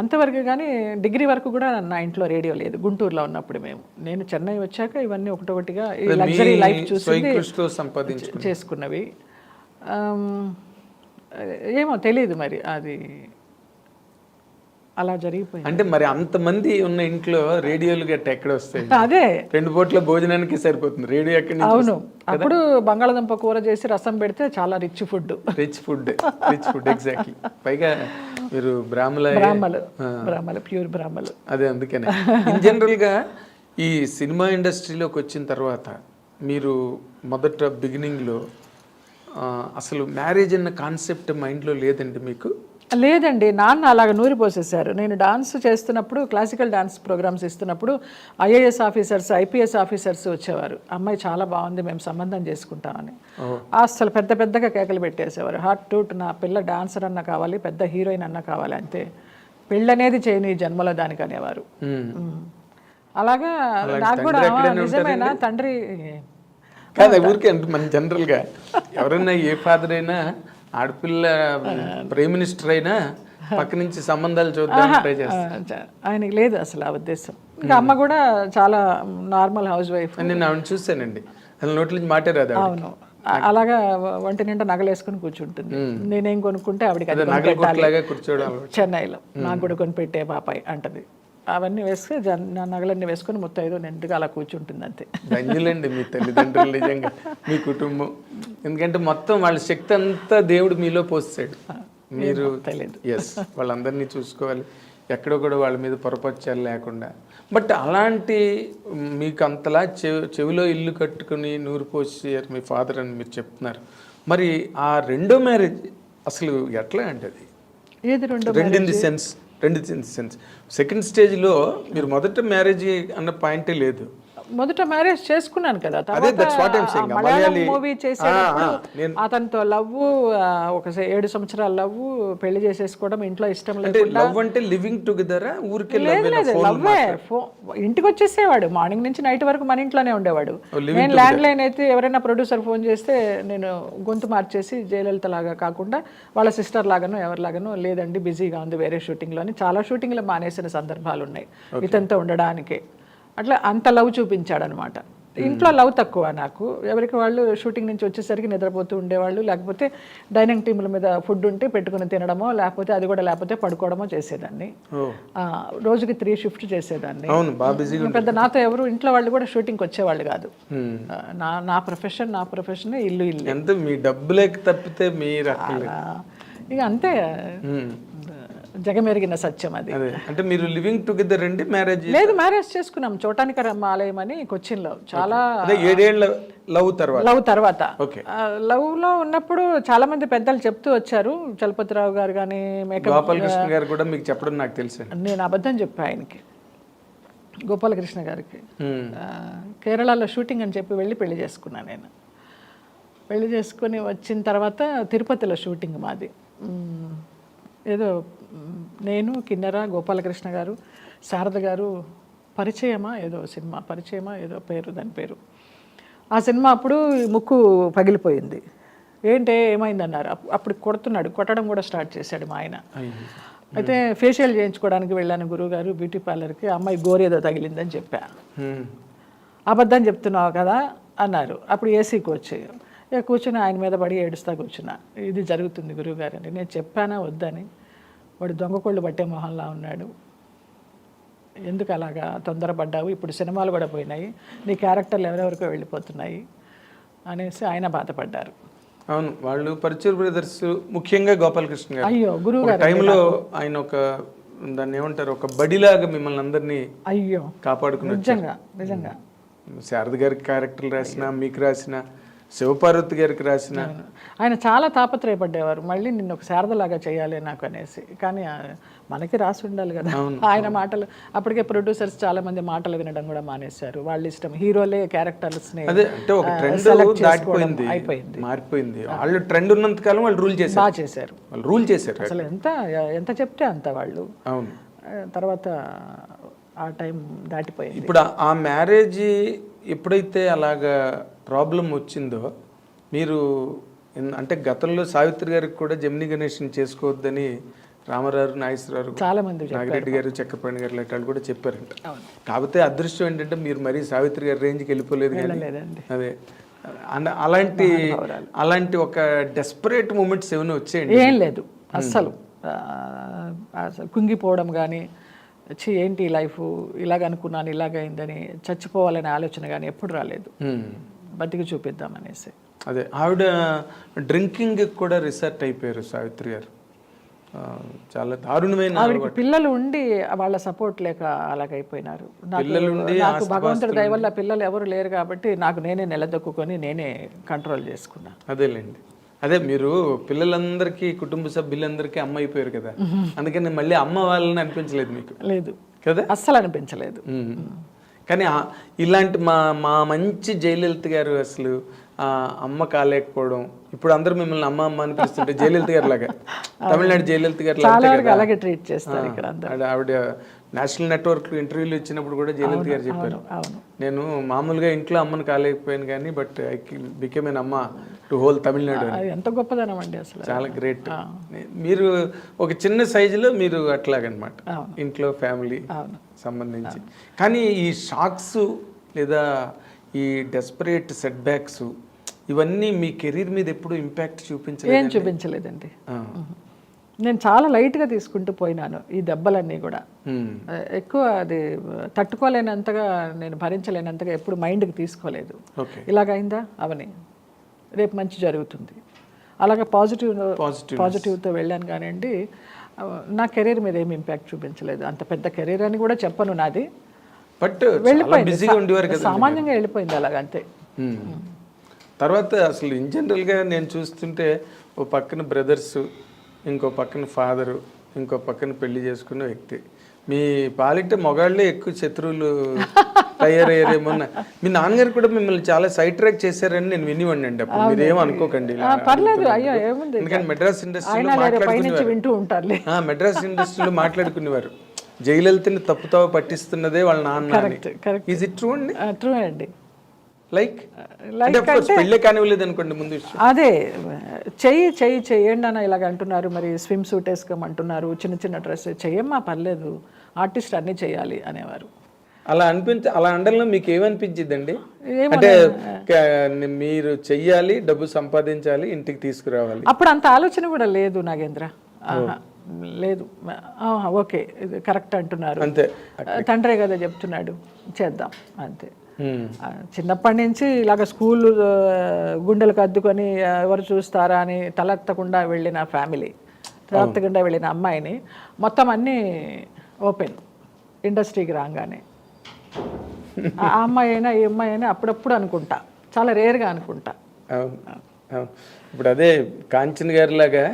అంతవరకు. కానీ డిగ్రీ వరకు కూడా నా ఇంట్లో రేడియో లేదు, గుంటూరులో ఉన్నప్పుడు. నేను చెన్నై వచ్చాక ఇవన్నీ ఒకటొకటిగా లగ్జరీ లైఫ్ చూసి చేసుకున్నవి. ఏమో తెలియదు మరి, అది అలా జరిగిపోయింది. అంటే మరి అంతమంది ఉన్న ఇంట్లో రేడియోలు గట్ట ఎక్కడ వస్తాయి? అదే 2 పూట్ల భోజనానికి సరిపోతుంది, రేడియో ఎక్కడి నుంచి అవును. అప్పుడు బంగాళదుంప కూర చేసి రసం పెడితే చాలా rich food. Rich food exactly. పైగా మీరు బ్రాహ్మణ ప్యూర్ బ్రాహ్మలు. అదే అందుకనే ఇన్ జనరల్గా ఈ సినిమా ఇండస్ట్రీలోకి వచ్చిన తర్వాత మీరు మొదట బిగినింగ్లో అసలు మ్యారేజ్ అన్న కాన్సెప్ట్ మైండ్లో లేదండి మీకు? లేదండి, నాన్న అలాగ నూరి పోసేసారు. నేను డాన్స్ చేస్తున్నప్పుడు, క్లాసికల్ డాన్స్ ప్రోగ్రామ్స్ ఇస్తున్నప్పుడు ఐఏఎస్ ఆఫీసర్స్, ఐపీఎస్ ఆఫీసర్స్ వచ్చేవారు. అమ్మాయి చాలా బాగుంది, మేము సంబంధం చేసుకుంటామని. అసలు పెద్ద పెద్దగా కేకలు పెట్టేసేవారు. హార్ట్ టూట్, నా పిల్ల డాన్సర్ అన్న కావాలి, పెద్ద హీరోయిన్ అన్న కావాలి, అంతే, పెళ్ళనేది చేయని ఈ జన్మలో దానికి అనేవారు. అలాగా నాకు కూడా నిజమేనా తండ్రి కాదు ఊరికే అంటే మన జనరల్గా ఎవరైనా ఏ ఫాదర్ అయినా ఆడపిల్ల ప్రైమ్ మినిస్టర్ అయినా పక్క నుంచి సంబంధాలు చూద్దాం ట్రై చేస్తారు. ఆయనకి లేదు అసలు ఆ ఉద్దేశం. ఇంకా అమ్మ కూడా చాలా నార్మల్ హౌస్ వైఫ్. నేను ఆవిడ చూసానండి, అసలు నోట్ల నుంచి మాటే రాదు. అవును, అలాగా ఒంటి నిండా నగలేసుకుని కూర్చుంటుంది. నేనేం కొనుక్కుంటే ఆవిడకి కూర్చోవడం చెన్నైలో నాకు కూడా కొనిపెట్టే పాపాయి అంటది. అవన్నీ వేసుకుని నా నగలన్నీ వేసుకొని మొత్తం నిండుగా అలా కూర్చుంటుంది, అంతే. ధన్యులండి మీ తల్లిదండ్రులు, నిజంగా మీ కుటుంబం. ఎందుకంటే మొత్తం వాళ్ళ శక్తి అంతా దేవుడు మీలో పోస్తాడు. మీరు తెలియదు, ఎస్, వాళ్ళందరినీ చూసుకోవాలి, ఎక్కడో కూడా వాళ్ళ మీద పొరపచ్చాలు లేకుండా. బట్ అలాంటి మీకు అంతలా చెవిలో ఇల్లు కట్టుకుని నూరు పోసారు మీ ఫాదర్ అని మీరు చెప్తున్నారు. మరి ఆ రెండో మ్యారేజ్ అసలు ఎట్లా అంటే అది? ఏది రెండు ఇన్ ది సెన్స్ సెకండ్ స్టేజ్లో మీరు మొదట మ్యారేజ్ అన్న పాయింటే లేదు. మొదట మ్యారేజ్ చేసుకున్నాను కదా, మూవీ చేసేటప్పుడు అతనితో లవ్, ఒక 7 సంవత్సరాల లవ్, పెళ్లి చేసేసుకోవడం, ఇంట్లో ఇష్టం లేదు. లవ్ అంటే లివింగ్ టుగెదర్? ఊరికే లవ్వే. ఇంటికి వచ్చేసేవాడు, మార్నింగ్ నుంచి నైట్ వరకు మన ఇంట్లోనే ఉండేవాడు. నేను ల్యాండ్ లైన్ అయితే ఎవరైనా ప్రొడ్యూసర్ ఫోన్ చేస్తే నేను గొంతు మార్చేసి జయలలిత లాగా కాకుండా వాళ్ళ సిస్టర్ లాగానో ఎవరిలాగానో, లేదండి బిజీగా ఉంది వేరే షూటింగ్లో అని చాలా షూటింగ్లు మానేసిన సందర్భాలు ఉన్నాయి ఇతనితో ఉండడానికి. అట్లా అంత లవ్ చూపించాడు అనమాట. ఇంట్లో లవ్ తక్కువ నాకు. ఎవరికి వాళ్ళు షూటింగ్ నుంచి వచ్చేసరికి నిద్రపోతూ ఉండేవాళ్ళు, లేకపోతే డైనింగ్ టేబుల్ మీద ఫుడ్ ఉంటే పెట్టుకుని తినడమో, లేకపోతే అది కూడా లేకపోతే పడుకోవడమో చేసేదాన్ని. రోజుకి 3 షిఫ్ట్ చేసేదాన్ని. పెద్ద నాతో ఎవరు ఇంట్లో వాళ్ళు కూడా షూటింగ్కి వచ్చేవాళ్ళు కాదు. నా ప్రొఫెషన్ ఇల్లు ఎంత మీ డబ్బులేక తప్పితే మీరు ఇక అంతే, జగమెరిగిన సత్యం అది. అంటే మీరు లివింగ్ టుగెదర్ అండి? మ్యారేజ్ లేదు, మ్యారేజ్ చేసుకున్నాం చోటానికరమ్మ ఆలయం అని కొచ్చిన్లో. చాలా 7 ఏళ్ల లవ్ తర్వాత లవ్ లో ఉన్నప్పుడు చాలా మంది పెద్దలు చెప్తూ వచ్చారు. చలపతిరావు గారు కానీ, గోపాలకృష్ణ గారు కూడా మీకు చెప్పడం నాకు తెలుసు. నేను అబద్ధం చెప్పా ఆయనకి, గోపాలకృష్ణ గారికి. కేరళలో షూటింగ్ అని చెప్పి వెళ్ళి పెళ్లి చేసుకున్నాను. నేను పెళ్లి చేసుకుని వచ్చిన తర్వాత తిరుపతిలో షూటింగ్ మాది. ఏదో నేను, కిన్నెర, గోపాలకృష్ణ గారు, శారద గారు, పరిచయమా ఏదో పేరు, దాని పేరు. ఆ సినిమా అప్పుడు ముక్కు పగిలిపోయింది. ఏమైందన్నారు. అప్పుడు కొట్టడం కూడా స్టార్ట్ చేశాడు మా ఆయన. అయితే ఫేషియల్ చేయించుకోవడానికి వెళ్ళాను గురువుగారు బ్యూటీ పార్లర్కి. అమ్మాయి గోరేదో తగిలిందని చెప్పా. అబద్ధం చెప్తున్నావు కదా అన్నారు. అప్పుడు ఏసీకి వచ్చి ఇక కూర్చుని ఆయన మీద పడి ఏడుస్తా కూర్చున్నా. ఇది జరుగుతుంది గురువుగారు అని. నేను చెప్పానా వద్దని. వాడు దొంగకోళ్ళు పట్టే మొహంలా ఉన్నాడు. ఎందుకు అలాగా తొందరపడ్డావు, ఇప్పుడు సినిమాలు కూడా పోయినాయి, నీ క్యారెక్టర్లు ఎవరెవరికో వెళ్ళిపోతున్నాయి అనేసి ఆయన బాధపడ్డారు. అవును, వాళ్ళు పరుచూరు బ్రదర్స్, ముఖ్యంగా గోపాలకృష్ణ గారు, అయ్యో గురువుగారు టైంలో ఆయన ఒక దాన్ని ఏమంటారు, ఒక బడిలాగా మిమ్మల్ని అందరినీ కాపాడుకున్నారు. నిజంగా శారద గారికి క్యారెక్టర్లు రాసిన, మీకు రాసిన, శివపార్వతి గారికి రాసిన, ఆయన చాలా తాపత్రయపడ్డేవారు. మళ్ళీ నిన్ను ఒక శారదలాగా చేయాలి నాకు అనేసి. కానీ మనకి రాసి ఉండాలి కదా ఆయన మాటలు. అప్పటికే ప్రొడ్యూసర్స్ చాలా మంది మాటలు వినడం కూడా మానేశారు. వాళ్ళ ఇష్టం, హీరోలే క్యారెక్టర్స్ అయిపోయింది, మారిపోయింది. వాళ్ళు ట్రెండ్ ఉన్నంత కాలం వాళ్ళు రూల్ చేశారు. అసలు ఎంత చెప్తే అంత వాళ్ళు. అవును, తర్వాత ఆ టైం దాటిపోయింది. ఇప్పుడు ఆ మ్యారేజ్ ఎప్పుడైతే అలాగా ప్రాబ్లం వచ్చిందో, మీరు అంటే గతంలో సావిత్రి గారికి కూడా జమినీ గణేష్ని చేసుకోవద్దని రామారావు, నాగేశ్వరరావు, చాలా మంది, నాగిరెడ్డి గారు, చక్రపాణి గారు లాంటి వాళ్ళు కూడా చెప్పారంట. కాకపోతే అదృష్టం ఏంటంటే మీరు మరీ సావిత్రి గారి రేంజ్కి వెళ్ళిపోలేదు. అదే అలాంటి ఒక డెస్పరేట్ మూమెంట్స్ ఏమైనా వచ్చేయండి? ఏం లేదు అస్సలు. అసలు కుంగిపోవడం కానీ ఏంటి లైఫ్ ఇలాగ అనుకున్నాను ఇలాగైందని చచ్చిపోవాలనే ఆలోచన కానీ ఎప్పుడు రాలేదు. బతికి చూపిద్దామనేసి. అదే ఆవిడ డ్రింకింగ్ కూడా రిసర్చ్ అయిపోయారు సావిత్రి గారు. చాలా దారుణమైన ఆవిడకి పిల్లలు ఉండి వాళ్ళ సపోర్ట్ లేక అలాగైపోయినారు. నాకు భగవంతుడి దయ వల్ల పిల్లలు ఎవరు లేరు కాబట్టి నాకు నేనే నిలదొక్కుని నేనే కంట్రోల్ చేసుకున్నా. అదేలేండి. అదే మీరు పిల్లలందరికీ కుటుంబ సభ్యులందరికీ అమ్మ అయిపోయారు కదా, అందుకని మళ్ళీ అమ్మ వాళ్ళని అనిపించలేదు మీకు? లేదు కదా, అస్సలు అనిపించలేదు. కానీ ఇలాంటి మా మంచి జయలలిత గారు అసలు అమ్మ కాలేకపోవడం, ఇప్పుడు అందరూ మిమ్మల్ని అమ్మ అమ్మ అనిపిస్తుంటే జయలలిత గారు లాగా, తమిళనాడు జయలలిత గారు అలాగే ట్రీట్ చేస్తారు ఇక్కడ. ఆవిడ నేషనల్ నెట్వర్క్ ఇంటర్వ్యూలు ఇచ్చినప్పుడు కూడా జయలలిత గారు చెప్పారు, నేను మామూలుగా ఇంట్లో అమ్మను కాలేకపోయాను కానీ బట్ ఐ బికేమ్ ఎన్ అమ్మ టు హోల్ తమిళనాడు. ఎంత గొప్పదనం అండి అసలు, చాలా గ్రేట్. మీరు ఒక చిన్న సైజులో మీరు అట్లాగనమాట ఇంట్లో ఫ్యామిలీ సంబంధించి. కానీ ఈ షాక్స్ లేదా ఈ డెస్పరేట్ సెట్ బ్యాక్స్ ఇవన్నీ మీ కెరీర్ మీద ఎప్పుడు ఇంపాక్ట్ ఏం చూపించలేదండి. నేను చాలా లైట్గా తీసుకుంటూ పోయినాను ఈ దెబ్బలన్నీ కూడా. ఎక్కువ అది తట్టుకోలేనంతగా, నేను భరించలేనంతగా ఎప్పుడు మైండ్కి తీసుకోలేదు. ఇలాగైందా అవని రేపు మంచి జరుగుతుంది అలాగే పాజిటివ్తో వెళ్ళాను కానివ్వండి. నా కెరీర్ మీద ఏమి ఇంపాక్ట్ చూపించలేదు. అంత పెద్ద కెరీర్ అని కూడా చెప్పను నాది, బట్ వెళ్ళిపోయింది, సామాన్యంగా వెళ్ళిపోయింది అలాగంతే. తర్వాత అసలు ఇన్ జనరల్గా నేను చూస్తుంటే ఓ పక్కన బ్రదర్స్, ఇంకో పక్కన ఫాదరు, ఇంకో పక్కన పెళ్లి చేసుకున్న వ్యక్తి, మీ పాలిట మొగాళ్ళే ఎక్కువ శత్రువులు తయారయ్యారేమో. మీ నాన్నగారు కూడా మిమ్మల్ని చాలా సైడ్ ట్రాక్ చేశారని నేను వినివ్వండి అండి. అప్పుడు మీరేమో అనుకోకండి, ఎందుకంటే మెడ్రాస్ ఇండస్ట్రీలో మాట్లాడుకునేవారు జయలలితని తప్పుతావ పట్టిస్తున్నదే వాళ్ళ నాన్న. ఈజ్ ఇట్ ట్రూ అండి? ట్రూ అండి. లైక్ పెళ్ళే కానివ్వలేదు అనుకోండి ముందు విషయం. అదే చెయ్యండి అన్న ఇలాగ అంటున్నారు, మరి స్విమ్ సూట్ వేసుకోమంటున్నారు, చిన్న చిన్న డ్రెస్ చెయ్యమ్మా పర్లేదు, ఆర్టిస్ట్ అన్నీ చేయాలి అనేవారు. అలా అండంలో మీకు ఏమనిపించిందండి? అంటే మీరు చెయ్యాలి, డబ్బు సంపాదించాలి, ఇంటికి తీసుకురావాలి, అప్పుడు అంత ఆలోచన కూడా లేదు నాగేంద్ర. లేదు, ఓకే ఇది కరెక్ట్ అంటున్నారు, అంతే, తండ్రే కదా చెప్తున్నాడు చేద్దాం అంతే. చిన్నప్పటి నుంచి ఇలాగ స్కూల్ గుండెలకు అద్దుకొని ఎవరు చూస్తారా అని తలెత్తకుండా వెళ్ళిన ఫ్యామిలీ, తలెత్తకుండా వెళ్ళిన అమ్మాయిని మొత్తం అన్నీ ఓపెన్ ఇండస్ట్రీకి రాగానే. ఆ అమ్మాయి అయినా ఈ అమ్మాయి అయినా అప్పుడప్పుడు అనుకుంటా, చాలా రేర్గా అనుకుంటా. ఇప్పుడు అదే కాంచన్ గారి లాగా,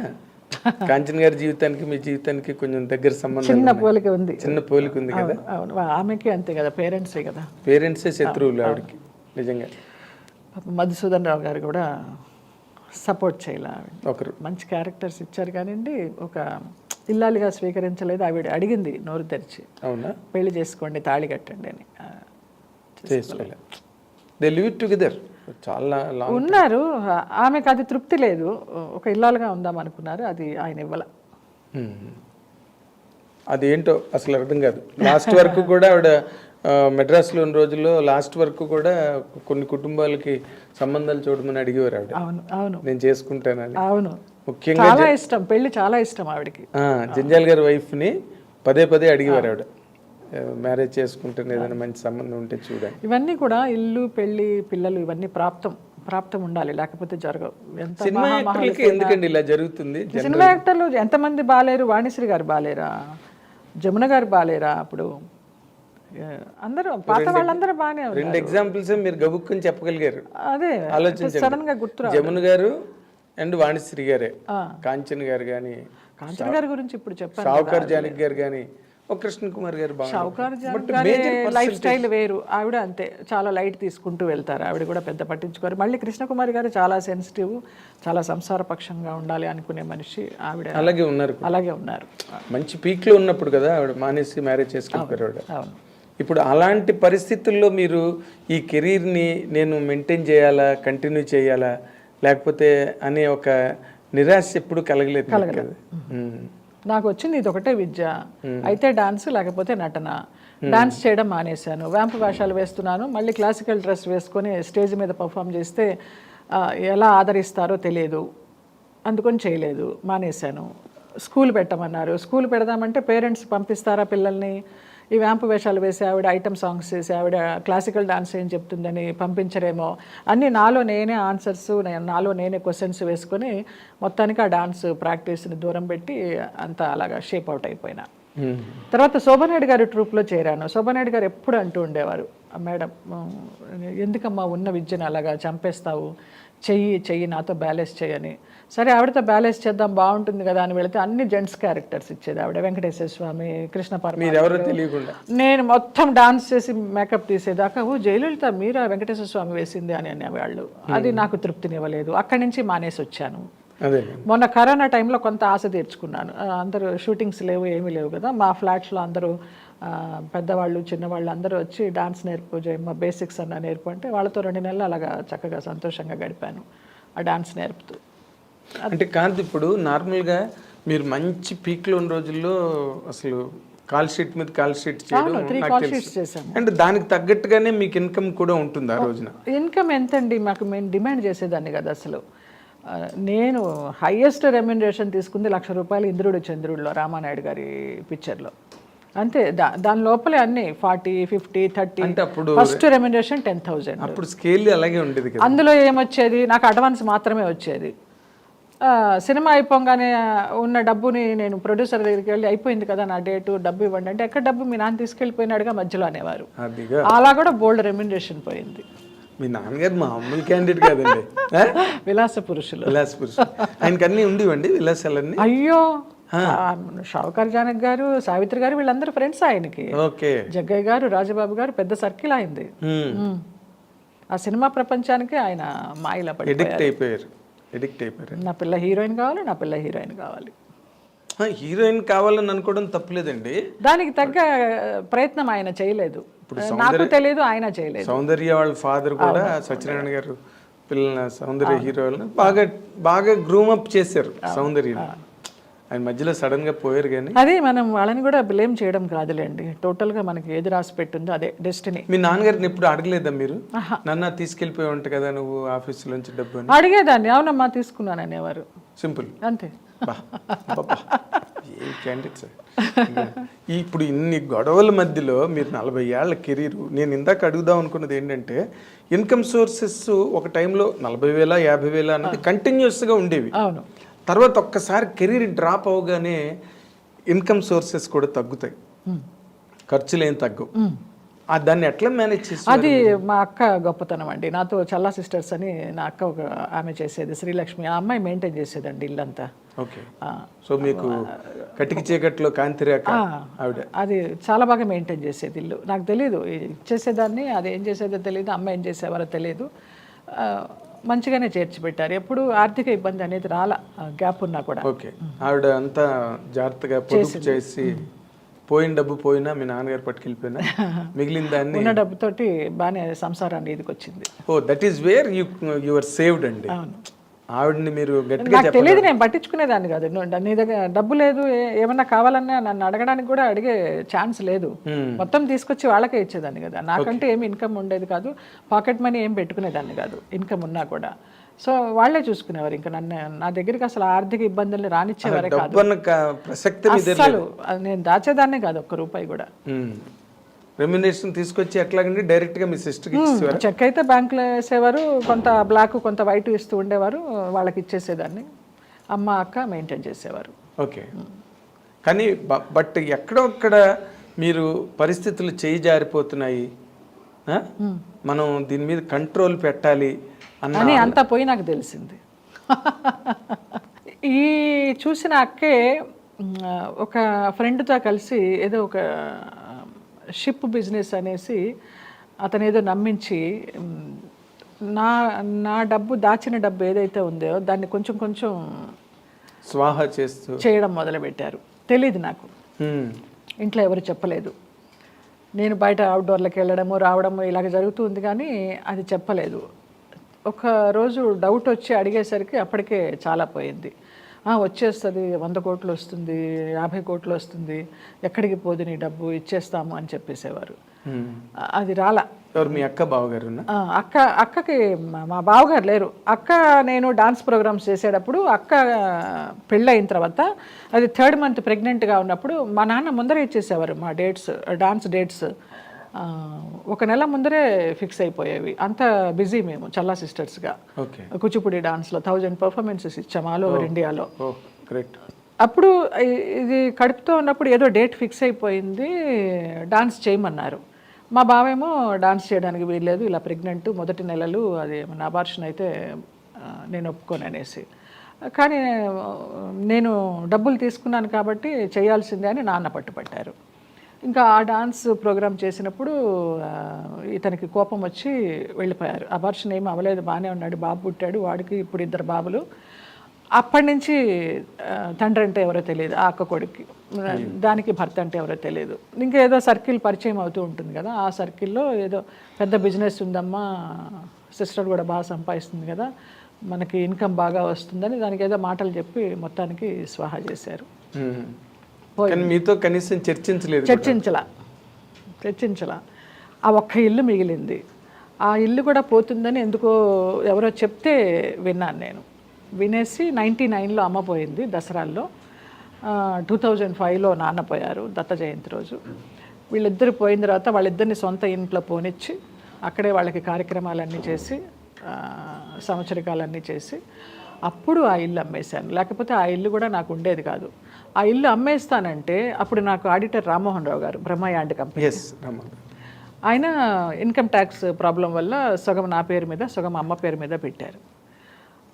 కాంచన్ గారి జీవితానికి మీ జీవితానికి కొంచెం దగ్గర సంబంధం, చిన్న పోలిక ఉంది, చిన్న పోలిక ఉంది కదా. అవును, ఆమెకి అంతే కదా, పేరెంట్సే కదా, పేరెంట్సే శత్రువులు ఆవిడకి నిజంగా. మధుసూదన్ రావు గారు కూడా సపోర్ట్ చేయాలి, ఒకరు మంచి క్యారెక్టర్స్ ఇచ్చారు కానివ్వండి, ఒక ఇల్లాలిగా స్వీకరించలేదు. ఆవిడ అడిగింది నోరు తెరిచి, అవునా పెళ్లి చేసుకోండి తాళి కట్టండి అని, చేసుకోలేదు. దే లివ్ టుగెదర్ చాలా ఉన్నారు. ఆమెకు అది తృప్తి లేదు, ఒక ఇల్లాలుగా ఉందాం అనుకున్నారు, అది ఆయన ఇవ్వాల. అదేంటో అసలు అర్థం కాదు. లాస్ట్ వరకు కూడా ఆవిడ మెడ్రాస్లో ఉన్న రోజుల్లో లాస్ట్ వరకు కూడా కొన్ని కుటుంబాలకి సంబంధాలు చూడమని అడిగేవారు ఆవిడ. అవును అవును, నేను చేసుకుంటానని. అవును, ముఖ్యంగా చాలా ఇష్టం, పెళ్లి చాలా ఇష్టం ఆవిడకి. జంజాల్ గారి వైఫ్ని పదే పదే అడిగేవారు ఆవిడ, మ్యారేజ్ చేసుకుంటే ఏదైనా మంచి సంబంధం ఉంటే చూడండి. ఇవన్నీ కూడా ఇల్లు, పెళ్లి, పిల్లలు ఇవన్నీ ప్రాప్తం ఉండాలి, లేకపోతే జరగవు. సినిమా యాక్టర్లకి ఎందుకండి ఇలా జరుగుతుంది? సినిమా యాక్టర్లు ఎంతమంది బాలేరు, వాణిశ్రీ గారు బాలేరా, జమున గారు బాలేరా, అప్పుడు అందరూ పాత వాళ్ళందరూ బాగానే. 2 ఎగ్జాంపుల్స్ మీరు గబుక్కుని చెప్పగలిగారు. అదే ఆలోచించండి, సడన్ గా గుర్తు జమున గారు అండ్ వాణిశ్రీ గారే. కాంచన్ గారు కానీ, కాంచన్ గారి గురించి ఇప్పుడు చెప్పారు, షావుకార్ జానకి గారు కానీ, కృష్ణ కుమార్ గారు షావుకార్ లైఫ్ స్టైల్ వేరు, ఆవిడ అంతే చాలా లైట్ తీసుకుంటూ వెళ్తారు, ఆవిడ కూడా పెద్ద పట్టించుకోరు. మళ్ళీ కృష్ణ కుమార్ గారు చాలా సెన్సిటివ్, చాలా సంసార పక్షంగా ఉండాలి అనుకునే మనిషి, ఆవిడ అలాగే ఉన్నారు. మంచి పీక్ లో ఉన్నప్పుడు కదా ఆవిడ మానేసి మ్యారేజ్ చేసుకుంటారు ఆవిడ. అవును. ఇప్పుడు అలాంటి పరిస్థితుల్లో మీరు ఈ కెరీర్ని నేను మెయింటైన్ చేయాలా, కంటిన్యూ చేయాలా, లేకపోతే అనే ఒక నిరాశ ఎప్పుడు కలగలేదు కదా? నాకు వచ్చింది ఇది ఒకటే విద్య, అయితే డాన్స్ లేకపోతే నటన. డాన్స్ చేయడం మానేశాను, వ్యాంపు వేషాలు వేస్తున్నాను, మళ్ళీ క్లాసికల్ డ్రెస్ వేసుకొని స్టేజ్ మీద పర్ఫామ్ చేస్తే ఎలా ఆదరిస్తారో తెలియదు, అందుకొని చేయలేదు, మానేశాను. స్కూల్ పెట్టమన్నారు. స్కూల్ పెడదామంటే పేరెంట్స్ పంపిస్తారా పిల్లల్ని, ఈ వ్యాంపు వేషాలు వేసి ఆవిడ ఐటమ్ సాంగ్స్ చేసి ఆవిడ క్లాసికల్ డాన్స్ ఏం చెప్తుందని పంపించరేమో అన్నీ నాలో నేనే ఆన్సర్స్, నాలో నేనే క్వశ్చన్స్ వేసుకొని మొత్తానికి ఆ డాన్స్ ప్రాక్టీస్ని దూరం పెట్టి అంతా అలాగా షేప్ అవుట్ అయిపోయినా. తర్వాత శోభనాయుడు గారి ట్రూప్లో చేరాను. శోభనాయుడు గారు ఎప్పుడు అంటూ ఉండేవారు, మేడం ఎందుకమ్మా ఉన్న విద్యను అలాగా చంపేస్తావు, చెయ్యి నాతో బ్యాలెన్స్ చేయని. సరే ఆవిడతో బ్యాలెన్స్ చేద్దాం బాగుంటుంది కదా అని వెళితే అన్ని జెంట్స్ క్యారెక్టర్స్ ఇచ్చేది ఆవిడ. వెంకటేశ్వర స్వామి, కృష్ణ తెలియకుండా నేను మొత్తం డాన్స్ చేసి మేకప్ తీసేదాకా జయలలిత మీరా వెంకటేశ్వర స్వామి వేసింది అని అనేవాళ్ళు. అది నాకు తృప్తినివ్వలేదు. అక్కడి నుంచి మానేసి వచ్చాను. మొన్న కరోనా టైంలో కొంత ఆశ తీర్చుకున్నాను. అందరూ షూటింగ్స్ లేవు, ఏమీ లేవు కదా, మా ఫ్లాట్స్లో అందరూ పెద్దవాళ్ళు చిన్నవాళ్ళు అందరూ వచ్చి డాన్స్ నేర్పు జయమ్మ, బేసిక్స్ అన్న నేర్పు అంటే వాళ్ళతో 2 నెలలు అలాగా చక్కగా సంతోషంగా గడిపాను ఆ డాన్స్ నేర్పుతూ. అంటే కాంతి, ఇప్పుడు నార్మల్గా మీరు మంచి పీక్లో ఉన్న రోజుల్లో అసలు కాల్ షీట్ మీద కాల్ షీట్ చేయడం నాకు తెలుసు. అంటే దానికి తగ్గట్టుగానే మీకు ఇన్కమ్ కూడా ఉంటుంది ఆ రోజున. ఇన్కమ్ ఎంతండి, మాకు మేము డిమాండ్ చేసేదాన్ని కదా అసలు. నేను హైయెస్ట్ రెమ్యునరేషన్ తీసుకుంది ₹1,00,000 ఇంద్రుడు చంద్రుడిలో, రామానాయుడు గారి పిక్చర్లో. అంతే, దాని లోపలే అన్ని 40, 50, 30. అంటే అప్పుడు ఫస్ట్ రెమ్యునరేషన్ 10,000. అప్పుడు స్కేల్ అలాగే ఉండేది కదా. అందులో ఏమొచ్చేది, నాకు అడ్వాన్స్ మాత్రమే వచ్చేది. సినిమా అయిపోగానే ఉన్న డబ్బుని నేను ప్రొడ్యూసర్ దగ్గరికి వెళ్ళి అయిపోయింది కదా నా డేటు, డబ్బు ఇవ్వండి అంటే ఎక్కడ డబ్బు మీ నాన్న తీసుకెళ్ళిపోయినాడుగా మధ్యలో అనేవారు. అలా కూడా బోల్డ్ రెమ్యునరేషన్ పోయింది. మీ నాన్నగారు మామూలు క్యాండిడేట్ కాదండి, విలాస పురుషులు. ఆయనకి అన్నీ ఉండేవండి విలాసాలన్నీ. అయ్యో, షావుకార్ జానక్ గారు, సావిత్రి గారు వీళ్ళందరూ ఫ్రెండ్స్ ఆయనకి. జగ్గయ్య గారు, రాజబాబు గారు, పెద్ద సర్కిల్ అయింది. ఆ సినిమా ప్రపంచానికి ఆయన మాయలా పడి ఎడిక్ట్ అయిపోయారు. నా పిల్ల హీరోయిన్ కావాలి, నా పిల్ల హీరోయిన్ కావాలి. హీరోయిన్ కావాలని అనుకోవడం తప్పలేదండి, దానికి తగ్గ ప్రయత్నం ఆయన చేయలేదు. నాకు తెలియదు, ఆయన చేయలేదు. సౌందర్య వాళ్ళ ఫాదర్ కూడా సత్యనారాయణ గారు పిల్లల సౌందర్య హీరోయిన్ బాగా గ్రూమప్ చేశారు సౌందర్య. ఆయన మధ్యలో సడన్ గా పోయారు. కానీ అదే మనం వాళ్ళని కూడా బ్లేమ్ చేయడం కాదులేండి, టోటల్ గా మనకి ఏది రాసి పెట్టిందో అదే డెస్టినీ. మీ నాన్నగారిని ఎప్పుడు అడగలేదా మీరు, నన్ను తీసుకెళ్ళిపోయి ఉంట కదా నువ్వు ఆఫీస్ నుంచి డబ్బు అని? అడిగేదాన్ని, అవునమ్మా తీసుకున్నాను అనేవారు. సింపుల్, అంతే. ఇప్పుడు ఇన్ని గొడవల మధ్యలో మీరు 40 ఏళ్ల కెరీర్, నేను ఇందాక అడుగుదాం అనుకున్నది ఏంటంటే ఇన్కమ్ సోర్సెస్ ఒక టైంలో 40,000, 50,000 అన్నది కంటిన్యూస్గా ఉండేవి. అవును. తర్వాత ఒక్కసారి కెరీర్ డ్రాప్ అవగానే ఇన్కమ్ సోర్సెస్ కూడా తగ్గుతాయి, ఖర్చులు ఏం తగ్గవు. దాన్ని ఎట్లా మేనేజ్ చేసి? అది మా అక్క గొప్పతనం అండి. నాతో చల్లా సిస్టర్స్ అని నా అక్క ఒక ఆమె చేసేది, శ్రీలక్ష్మి. ఆ అమ్మాయి మెయింటైన్ చేసేదండి ఇల్లంతా. ఓకే. సో మీకు కటికి చీకట్లో కాంతిరేఖ ఆవిడ అది చాలా బాగా మెయింటైన్ చేసేది ఇల్లు. నాకు తెలియదు చేసేదాన్ని, అది ఏం చేసేదో తెలియదు, అమ్మ ఏం చేసేవారో తెలియదు. మంచిగానే చేర్చి పెట్టారు, ఎప్పుడు ఆర్థిక ఇబ్బంది అనేది రాలా, గ్యాప్ ఉన్నా కూడా. ఓకే. ఆవిడ అంతా జాగ్రత్తగా పొదుపు చేసి, పోయిన డబ్బు పోయినా మీ నాన్నగారు పట్టుకెళ్ళిపోయినా మిగిలిన దాన్ని ఉన్న డబ్బుతోటి బాగానే సంసారాన్ని ఇదికొచ్చింది. ఓ, that is where you are saved అండి. ఆవిడని మీరు గట్టిగా నాకు తెలియదు, నేను పట్టించుకునేదాన్ని కాదు. నీ దగ్గర డబ్బు లేదు, ఏమన్నా కావాలన్నా నన్ను అడగడానికి కూడా అడిగే ఛాన్స్ లేదు. మొత్తం తీసుకొచ్చి వాళ్ళకే ఇచ్చేదాన్ని కదా. నాకంటే ఏమి ఇన్కమ్ ఉండేది కాదు, పాకెట్ మనీ ఏం పెట్టుకునేదాన్ని కాదు ఇన్కమ్ ఉన్నా కూడా. సో వాళ్ళే చూసుకునేవారు. ఇంకా నన్ను, నా దగ్గరికి అసలు ఆర్థిక ఇబ్బందులు రానిచ్చేవారే కాదు. అసలు నేను దాచేదాన్నే కాదు, ₹1 కూడా. రెమ్యునరేషన్ తీసుకొచ్చి ఎట్లాగండి డైరెక్ట్గా మీ సిస్టర్కి ఇచ్చేవారు? చెక్ అయితే బ్యాంకులో వేసేవారు, కొంత బ్లాక్ కొంత వైట్ ఇస్తూ ఉండేవారు, వాళ్ళకి ఇచ్చేసేదాన్ని. అమ్మ అక్క మెయింటైన్ చేసేవారు. ఓకే. కానీ బట్ ఎక్కడొక్కడ మీరు పరిస్థితులు చేయి జారిపోతున్నాయి, మనం దీని మీద కంట్రోల్ పెట్టాలి అని అంతా పోయి నాకు తెలిసింది. ఈ చూసిన అక్కే ఒక ఫ్రెండ్తో కలిసి ఏదో ఒక షిప్ బిజినెస్ అనేసి అతను ఏదో నమ్మించి నా డబ్బు, దాచిన డబ్బు ఏదైతే ఉందో దాన్ని కొంచెం కొంచెం స్వాహా చేస్తూ చేయడం మొదలుపెట్టారు. తెలీదు నాకు, ఇంట్లో ఎవరు చెప్పలేదు. నేను బయట అవుట్డోర్లకు వెళ్ళడము రావడము ఇలాగ జరుగుతుంది, కానీ అది చెప్పలేదు. ఒక రోజు డౌట్ వచ్చి అడిగేసరికి అప్పటికే చాలా పోయింది. వచ్చేస్తుంది, 100 కోట్లు వస్తుంది, 50 కోట్లు వస్తుంది, ఎక్కడికి పోదు నీ డబ్బు, ఇచ్చేస్తాము అని చెప్పేసేవారు. అది రాలా. ఎవరు మీ అక్క బావగారునా? అక్కకి మా బావగారు లేరు. అక్క నేను డాన్స్ ప్రోగ్రామ్స్ చేసేటప్పుడు అక్క పెళ్ళయిన తర్వాత అది 3rd month ప్రెగ్నెంట్గా ఉన్నప్పుడు మా నాన్న ముందరే ఇచ్చేసేవారు మా డేట్స్, డాన్స్ డేట్స్. 1 నెల ముందరే ఫిక్స్ అయిపోయేవి. అంత బిజీ మేము చల్లా సిస్టర్స్గా. ఓకే. కూచిపూడి డాన్స్లో 1000 పర్ఫార్మెన్సెస్ ఇచ్చాము ఆల్ ఓవర్ ఇండియాలో. ఓ గ్రేట్. అప్పుడు ఇది కడుపుతో ఉన్నప్పుడు ఏదో డేట్ ఫిక్స్ అయిపోయింది, డాన్స్ చేయమన్నారు. మా బావేమో డాన్స్ చేయడానికి వీల్లేదు, ఇలా ప్రెగ్నెంట్, మొదటి నెలలు, అది మన అబార్షన్ అయితే నేను ఒప్పుకోను అనేసి. కానీ నేను డబ్బులు తీసుకున్నాను కాబట్టి చేయాల్సిందే అని నాన్న పట్టుపట్టారు. ఇంకా ఆ డాన్స్ ప్రోగ్రామ్ చేసినప్పుడు ఇతనికి కోపం వచ్చి వెళ్ళిపోయారు. అబార్షన్ ఏమీ అవ్వలేదు, బాగానే ఉన్నాడు, బాబు పుట్టాడు, వాడికి ఇప్పుడు 2 బాబులు. అప్పటి నుంచి తండ్రి అంటే ఎవరో తెలియదు ఆ అక్క కొడుక్కి, దానికి భర్త అంటే ఎవరో తెలియదు. ఇంకేదో సర్కిల్ పరిచయం అవుతూ ఉంటుంది కదా, ఆ సర్కిల్లో ఏదో పెద్ద బిజినెస్ ఉందమ్మా, సిస్టర్ కూడా బాగా సంపాదిస్తుంది కదా, మనకి ఇన్కమ్ బాగా వస్తుందని దానికి ఏదో మాటలు చెప్పి మొత్తానికి స్వాహా చేశారు. మీతో కనీసం చర్చించలా. ఆ ఒక్క ఇల్లు మిగిలింది. ఆ ఇల్లు కూడా పోతుందని ఎందుకో ఎవరో చెప్తే విన్నాను నేను. వినేసి 99లో అమ్మ పోయింది దసరాల్లో. 2005లో నాన్న పోయారు దత్త జయంతి రోజు. వీళ్ళిద్దరు పోయిన తర్వాత వాళ్ళిద్దరిని సొంత ఇంట్లో పోనిచ్చి అక్కడే వాళ్ళకి కార్యక్రమాలన్నీ చేసి సంవత్సరికాలన్నీ చేసి అప్పుడు ఆ ఇల్లు అమ్మేశాను. లేకపోతే ఆ ఇల్లు కూడా నాకు ఉండేది కాదు. ఆ ఇల్లు అమ్మేస్తానంటే అప్పుడు నాకు ఆడిటర్ రామ్మోహన్ రావు గారు, బ్రహ్మయాండ్ కంపెనీ, ఆయన ఇన్కమ్ ట్యాక్స్ ప్రాబ్లం వల్ల సగం నా పేరు మీద సగం అమ్మ పేరు మీద పెట్టారు.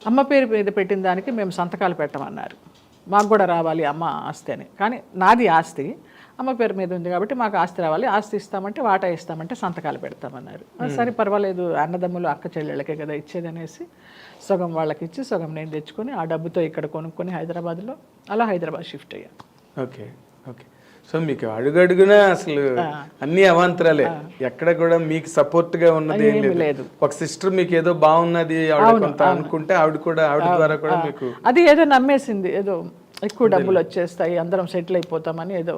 అమ్మ పేరు మీద పెట్టిన దానికి మేము సంతకాలు పెట్టమన్నారు. మాకు కూడా రావాలి అమ్మ ఆస్తి అని. కానీ నాది ఆస్తి అమ్మ పేరు మీద ఉంది కాబట్టి మాకు ఆస్తి రావాలి, ఆస్తి ఇస్తామంటే వాటా ఇస్తామంటే సంతకాలు పెడతామన్నారు. సరే పర్వాలేదు, అన్నదమ్ములు అక్క చెల్లెళ్ళకే కదా ఇచ్చేది అనేసి సగం వాళ్ళకి ఇచ్చి సగం నేను తెచ్చుకొని ఆ డబ్బుతో ఇక్కడ కొనుక్కొని హైదరాబాద్లో అలా హైదరాబాద్ షిఫ్ట్ అయ్యాను. ఓకే. సో మీకు అడుగడుగునా అసలు అన్ని అవాంతరాలే, ఎక్కడ కూడా మీకు సపోర్ట్ గా ఉన్నది ఏం లేదు. ఒక సిస్టర్ మీకు ఏదో బాగున్నది ఆవిడ కొంత అనుకుంటే ఆవిడ ద్వారా కూడా మీకు అది ఏదో నమ్మేసింది, ఏదో ఎక్కువ డబ్బులు వచ్చేస్తాయి అందరం సెటిల్ అయిపోతామని ఏదో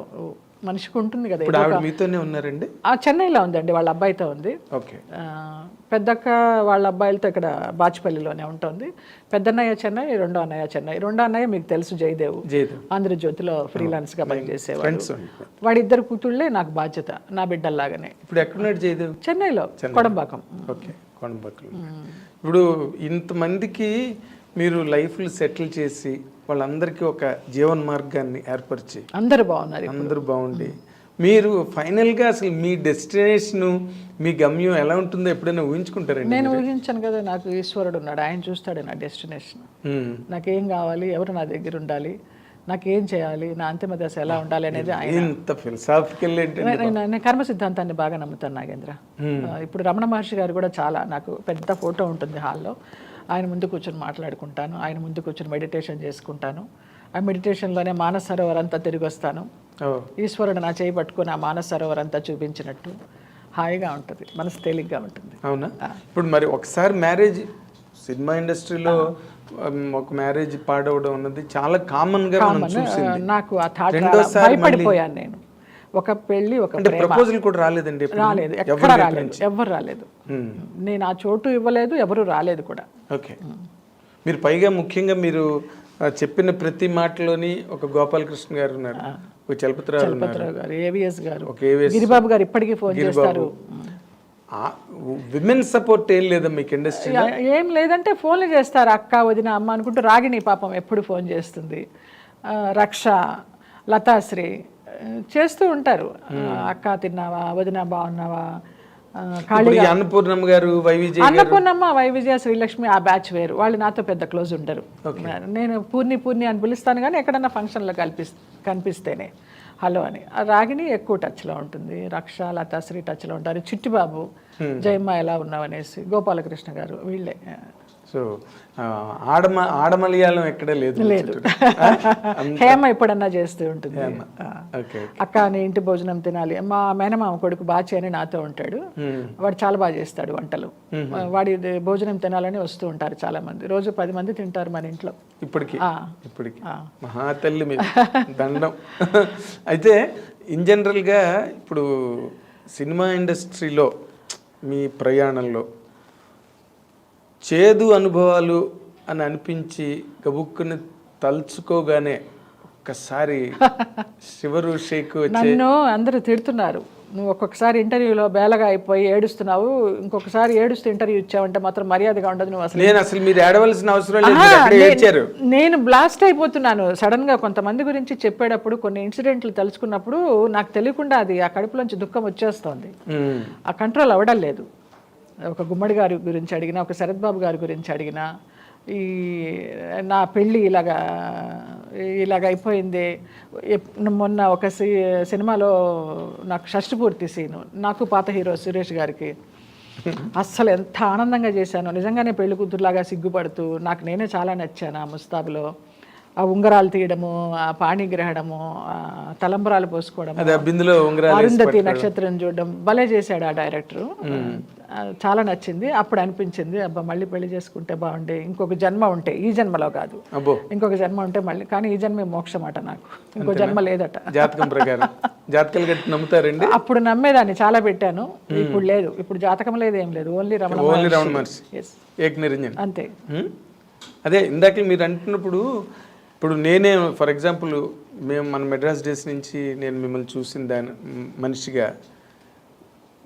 మనిషికి ఉంటుంది కదా. ఇప్పుడు ఆవిడ మీతోనే ఉన్నారండి? చెన్నైలో ఉందండి, వాళ్ళ అబ్బాయితో ఉంది. ఓకే. పెద్దక్క వాళ్ళ అబ్బాయిలతో ఇక్కడ బాచిపల్లిలోనే ఉంటుంది. పెద్దన్నయ్య చెన్నై, రెండో అన్నయ్య చెన్నై. రెండో అన్నయ్య మీకు తెలుసు, జయదేవ్, ఆంధ్రజ్యోతిలో ఫ్రీలాన్స్గా పనిచేసేవాడు. వాడిద్దరు కూతుళ్ళే నాకు బాధ్యత, నా బిడ్డల్లాగానే. ఇప్పుడు ఎక్కడున్నాడు జయదేవ్? చెన్నైలో, కొడంబాకం. ఓకే, కొడంబాకం. ఇప్పుడు ఇంతమందికి మీరు లైఫ్లు సెటిల్ చేసి వాళ్ళందరికీ ఒక జీవన మార్గాన్ని ఏర్పరిచి అందరూ బాగుండి మీరు ఫైనల్గా అసలు మీ డెస్టినేషన్, మీ గమ్యం ఎలా ఉంటుందో ఎప్పుడైనా ఊహించుకుంటారండి? నేను ఊహించాను కదా, నాకు ఈశ్వరుడు ఉన్నాడు, ఆయన చూస్తాడు నా డెస్టినేషన్. నాకేం కావాలి, ఎవరు నా దగ్గర ఉండాలి, నాకేం చేయాలి, నా అంతిమ దశ ఎలా ఉండాలి అనేది ఆయన. ఇంత ఫిలసాఫికల్ నేను కర్మ సిద్ధాంతాన్ని బాగా నమ్ముతాను నాగేంద్ర. ఇప్పుడు రమణ మహర్షి గారు కూడా చాలా, నాకు పెద్ద ఫోటో ఉంటుంది హాల్లో, ఆయన ముందు కూర్చొని మాట్లాడుకుంటాను, ఆయన ముందు కూర్చొని మెడిటేషన్ చేసుకుంటాను. ఆ మెడిటేషన్లోనే మానస సరోవర్ అంతా తిరిగి వస్తాను. ఈశ్వరుడు నా చేయి పట్టుకుని ఆ మానస సరోవర్ అంతా చూపించినట్టు హాయిగా ఉంటుంది, మనసు తేలిగ్గా ఉంటుంది. అవునా? ఇప్పుడు మరి ఒకసారి మ్యారేజ్, సినిమా ఇండస్ట్రీలో ఒక మ్యారేజ్ పాడవడం అన్నది చాలా కామన్ గా మనం చూసింది. నాకు ఆ థాట్ భయపడిపోయాను నేను. ఒక పెళ్లి, ఒక ప్రపోజల్ కూడా రాలేదండి? రాలేదు, ఎక్కడ రాలేదు, ఎవరు రాలేదు. నేను ఆ చోటు ఇవ్వలేదు, ఎవరు రాలేదు కూడా. ఓకే. మీరు పైగా ముఖ్యంగా మీరు చెప్పిన ప్రతి మాటలోని ఒక గోపాలకృష్ణ గారు ఉన్నారు, ఒక చలపతిరావు గారు, ఏవిఎస్ గారు, గిరిబాబు గారు ఇప్పటికీ ఫోన్ చేస్తారు. విమెన్ సపోర్ట్ ఏం లేదా మీకు ఇండస్ట్రీ? ఏం లేదంటే ఫోన్లు చేస్తారు, అక్క, వదిన, అమ్మ అనుకుంటూ. రాగిణి పాపం ఎప్పుడు ఫోన్ చేస్తుంది, రక్ష, లతాశ్రీ చేస్తూ ఉంటారు. అక్క తిన్నావా, వదిన బాగున్నావా, అన్నపూర్ణమ్మ గారు, అన్నపూర్ణమ్మ, వైవిజయ, శ్రీలక్ష్మి, ఆ బ్యాచ్ వేరు. వాళ్ళు నాతో పెద్ద క్లోజ్ ఉంటారు. నేను పూర్ణి అని పిలుస్తాను కానీ ఎక్కడన్నా ఫంక్షన్లో కనిపిస్తేనే హలో అని. రాగిణి ఎక్కువ టచ్లో ఉంటుంది, రక్ష, లతాశ్రీ టచ్లో ఉంటారు, చిట్టిబాబు, జయమ్మ ఎలా ఉన్నావు అనేసి, గోపాలకృష్ణ గారు, వీళ్ళే. సో ఆడమలయాళం ఎక్కడ లేదు. హేమ ఎప్పుడన్నా చేస్తూ ఉంటుంది. అక్క నీ ఇంటి భోజనం తినాలి. మా మేనమామ కొడుకు బాచి అని నాతో ఉంటాడు, వాడు చాలా బాగా చేస్తాడు వంటలు. వాడి భోజనం తినాలని వస్తూ ఉంటారు చాలా మంది, రోజు 10 మంది తింటారు మన ఇంట్లో ఇప్పటికి. మహాతల్లి మీద దండం. అయితే ఇన్ జనరల్గా ఇప్పుడు సినిమా ఇండస్ట్రీలో మీ ప్రయాణంలో చేదు అనుభవాలు అని అనిపించి గబుక్కుని తలుచుకోగానే ఒక్కసారి శివరు షేక్ వచ్చి నన్ను అందరూ తిడుతున్నారు, నువ్వు ఒక్కొక్కసారి ఇంటర్వ్యూలో బేలగా అయిపోయి ఏడుస్తున్నావు, ఇంకొకసారి ఏడుస్తూ ఇంటర్వ్యూ ఇచ్చావంటే మాత్రం మర్యాదగా ఉండదు నువ్వు అసలు. నేను అసలు మీరు ఏడవలసిన అవసరం లేదు, మీరు అక్కడే ఏడ్చారు. నేను బ్లాస్ట్ అయిపోతున్నాను సడన్ గా. కొంతమంది గురించి చెప్పేటప్పుడు కొన్ని ఇన్సిడెంట్లు తలుచుకున్నప్పుడు నాకు తెలియకుండా అది ఆ కడుపులోంచి దుఃఖం వచ్చేస్తోంది, ఆ కంట్రోల్ అవ్వడం లేదు. ఒక గుమ్మడి గారి గురించి అడిగినా, ఒక శరత్ బాబు గారి గురించి అడిగినా, ఈ నా పెళ్ళి ఇలాగ అయిపోయింది. మొన్న ఒక సినిమాలో నాకు షష్టి పూర్తి సీను, నాకు పాత హీరో సురేష్ గారికి అస్సలు ఎంత ఆనందంగా చేశాను. నిజంగానే పెళ్లి కూతురులాగా సిగ్గుపడుతూ నాకు నేనే చాలా నచ్చాను ఆ ముస్తాబులో. ఆ ఉంగరాలు తీయడము, ఆ పాణిగ్రహణము, ఆ తలంబరాలు పోసుకోవడం, అరుంధతి నక్షత్రం చూడడం భలే చేశాడు ఆ డైరెక్టరు. చాలా నచ్చింది. అప్పుడు అనిపించింది అబ్బా మళ్ళీ పెళ్లి చేసుకుంటే బాగుండే, ఇంకొక జన్మ ఉంటే, ఈ జన్మలో కాదు ఇంకొక జన్మ ఉంటే మళ్ళీ. కానీ ఈ జన్మే మోక్షం అట, నాకు ఇంకో జన్మ లేదట జాతకం ప్రకారం. జాతకాలు గట్టి నమ్ముతారండి? అప్పుడు నమ్మేదాన్ని, చాలా పెట్టాను. ఇప్పుడు లేదు, ఇప్పుడు జాతకం లేదు, ఏం లేదు, ఓన్లీ రమణ మహర్షి, ఏక నిరంజన్ అంతే. అదే ఇందాక మీరు అంటున్నప్పుడు, ఇప్పుడు నేనే ఫర్ ఎగ్జాంపుల్ మన మెడ్రాస్ డేస్ నుంచి నేను మిమ్మల్ని చూసిన దాని మనిషిగా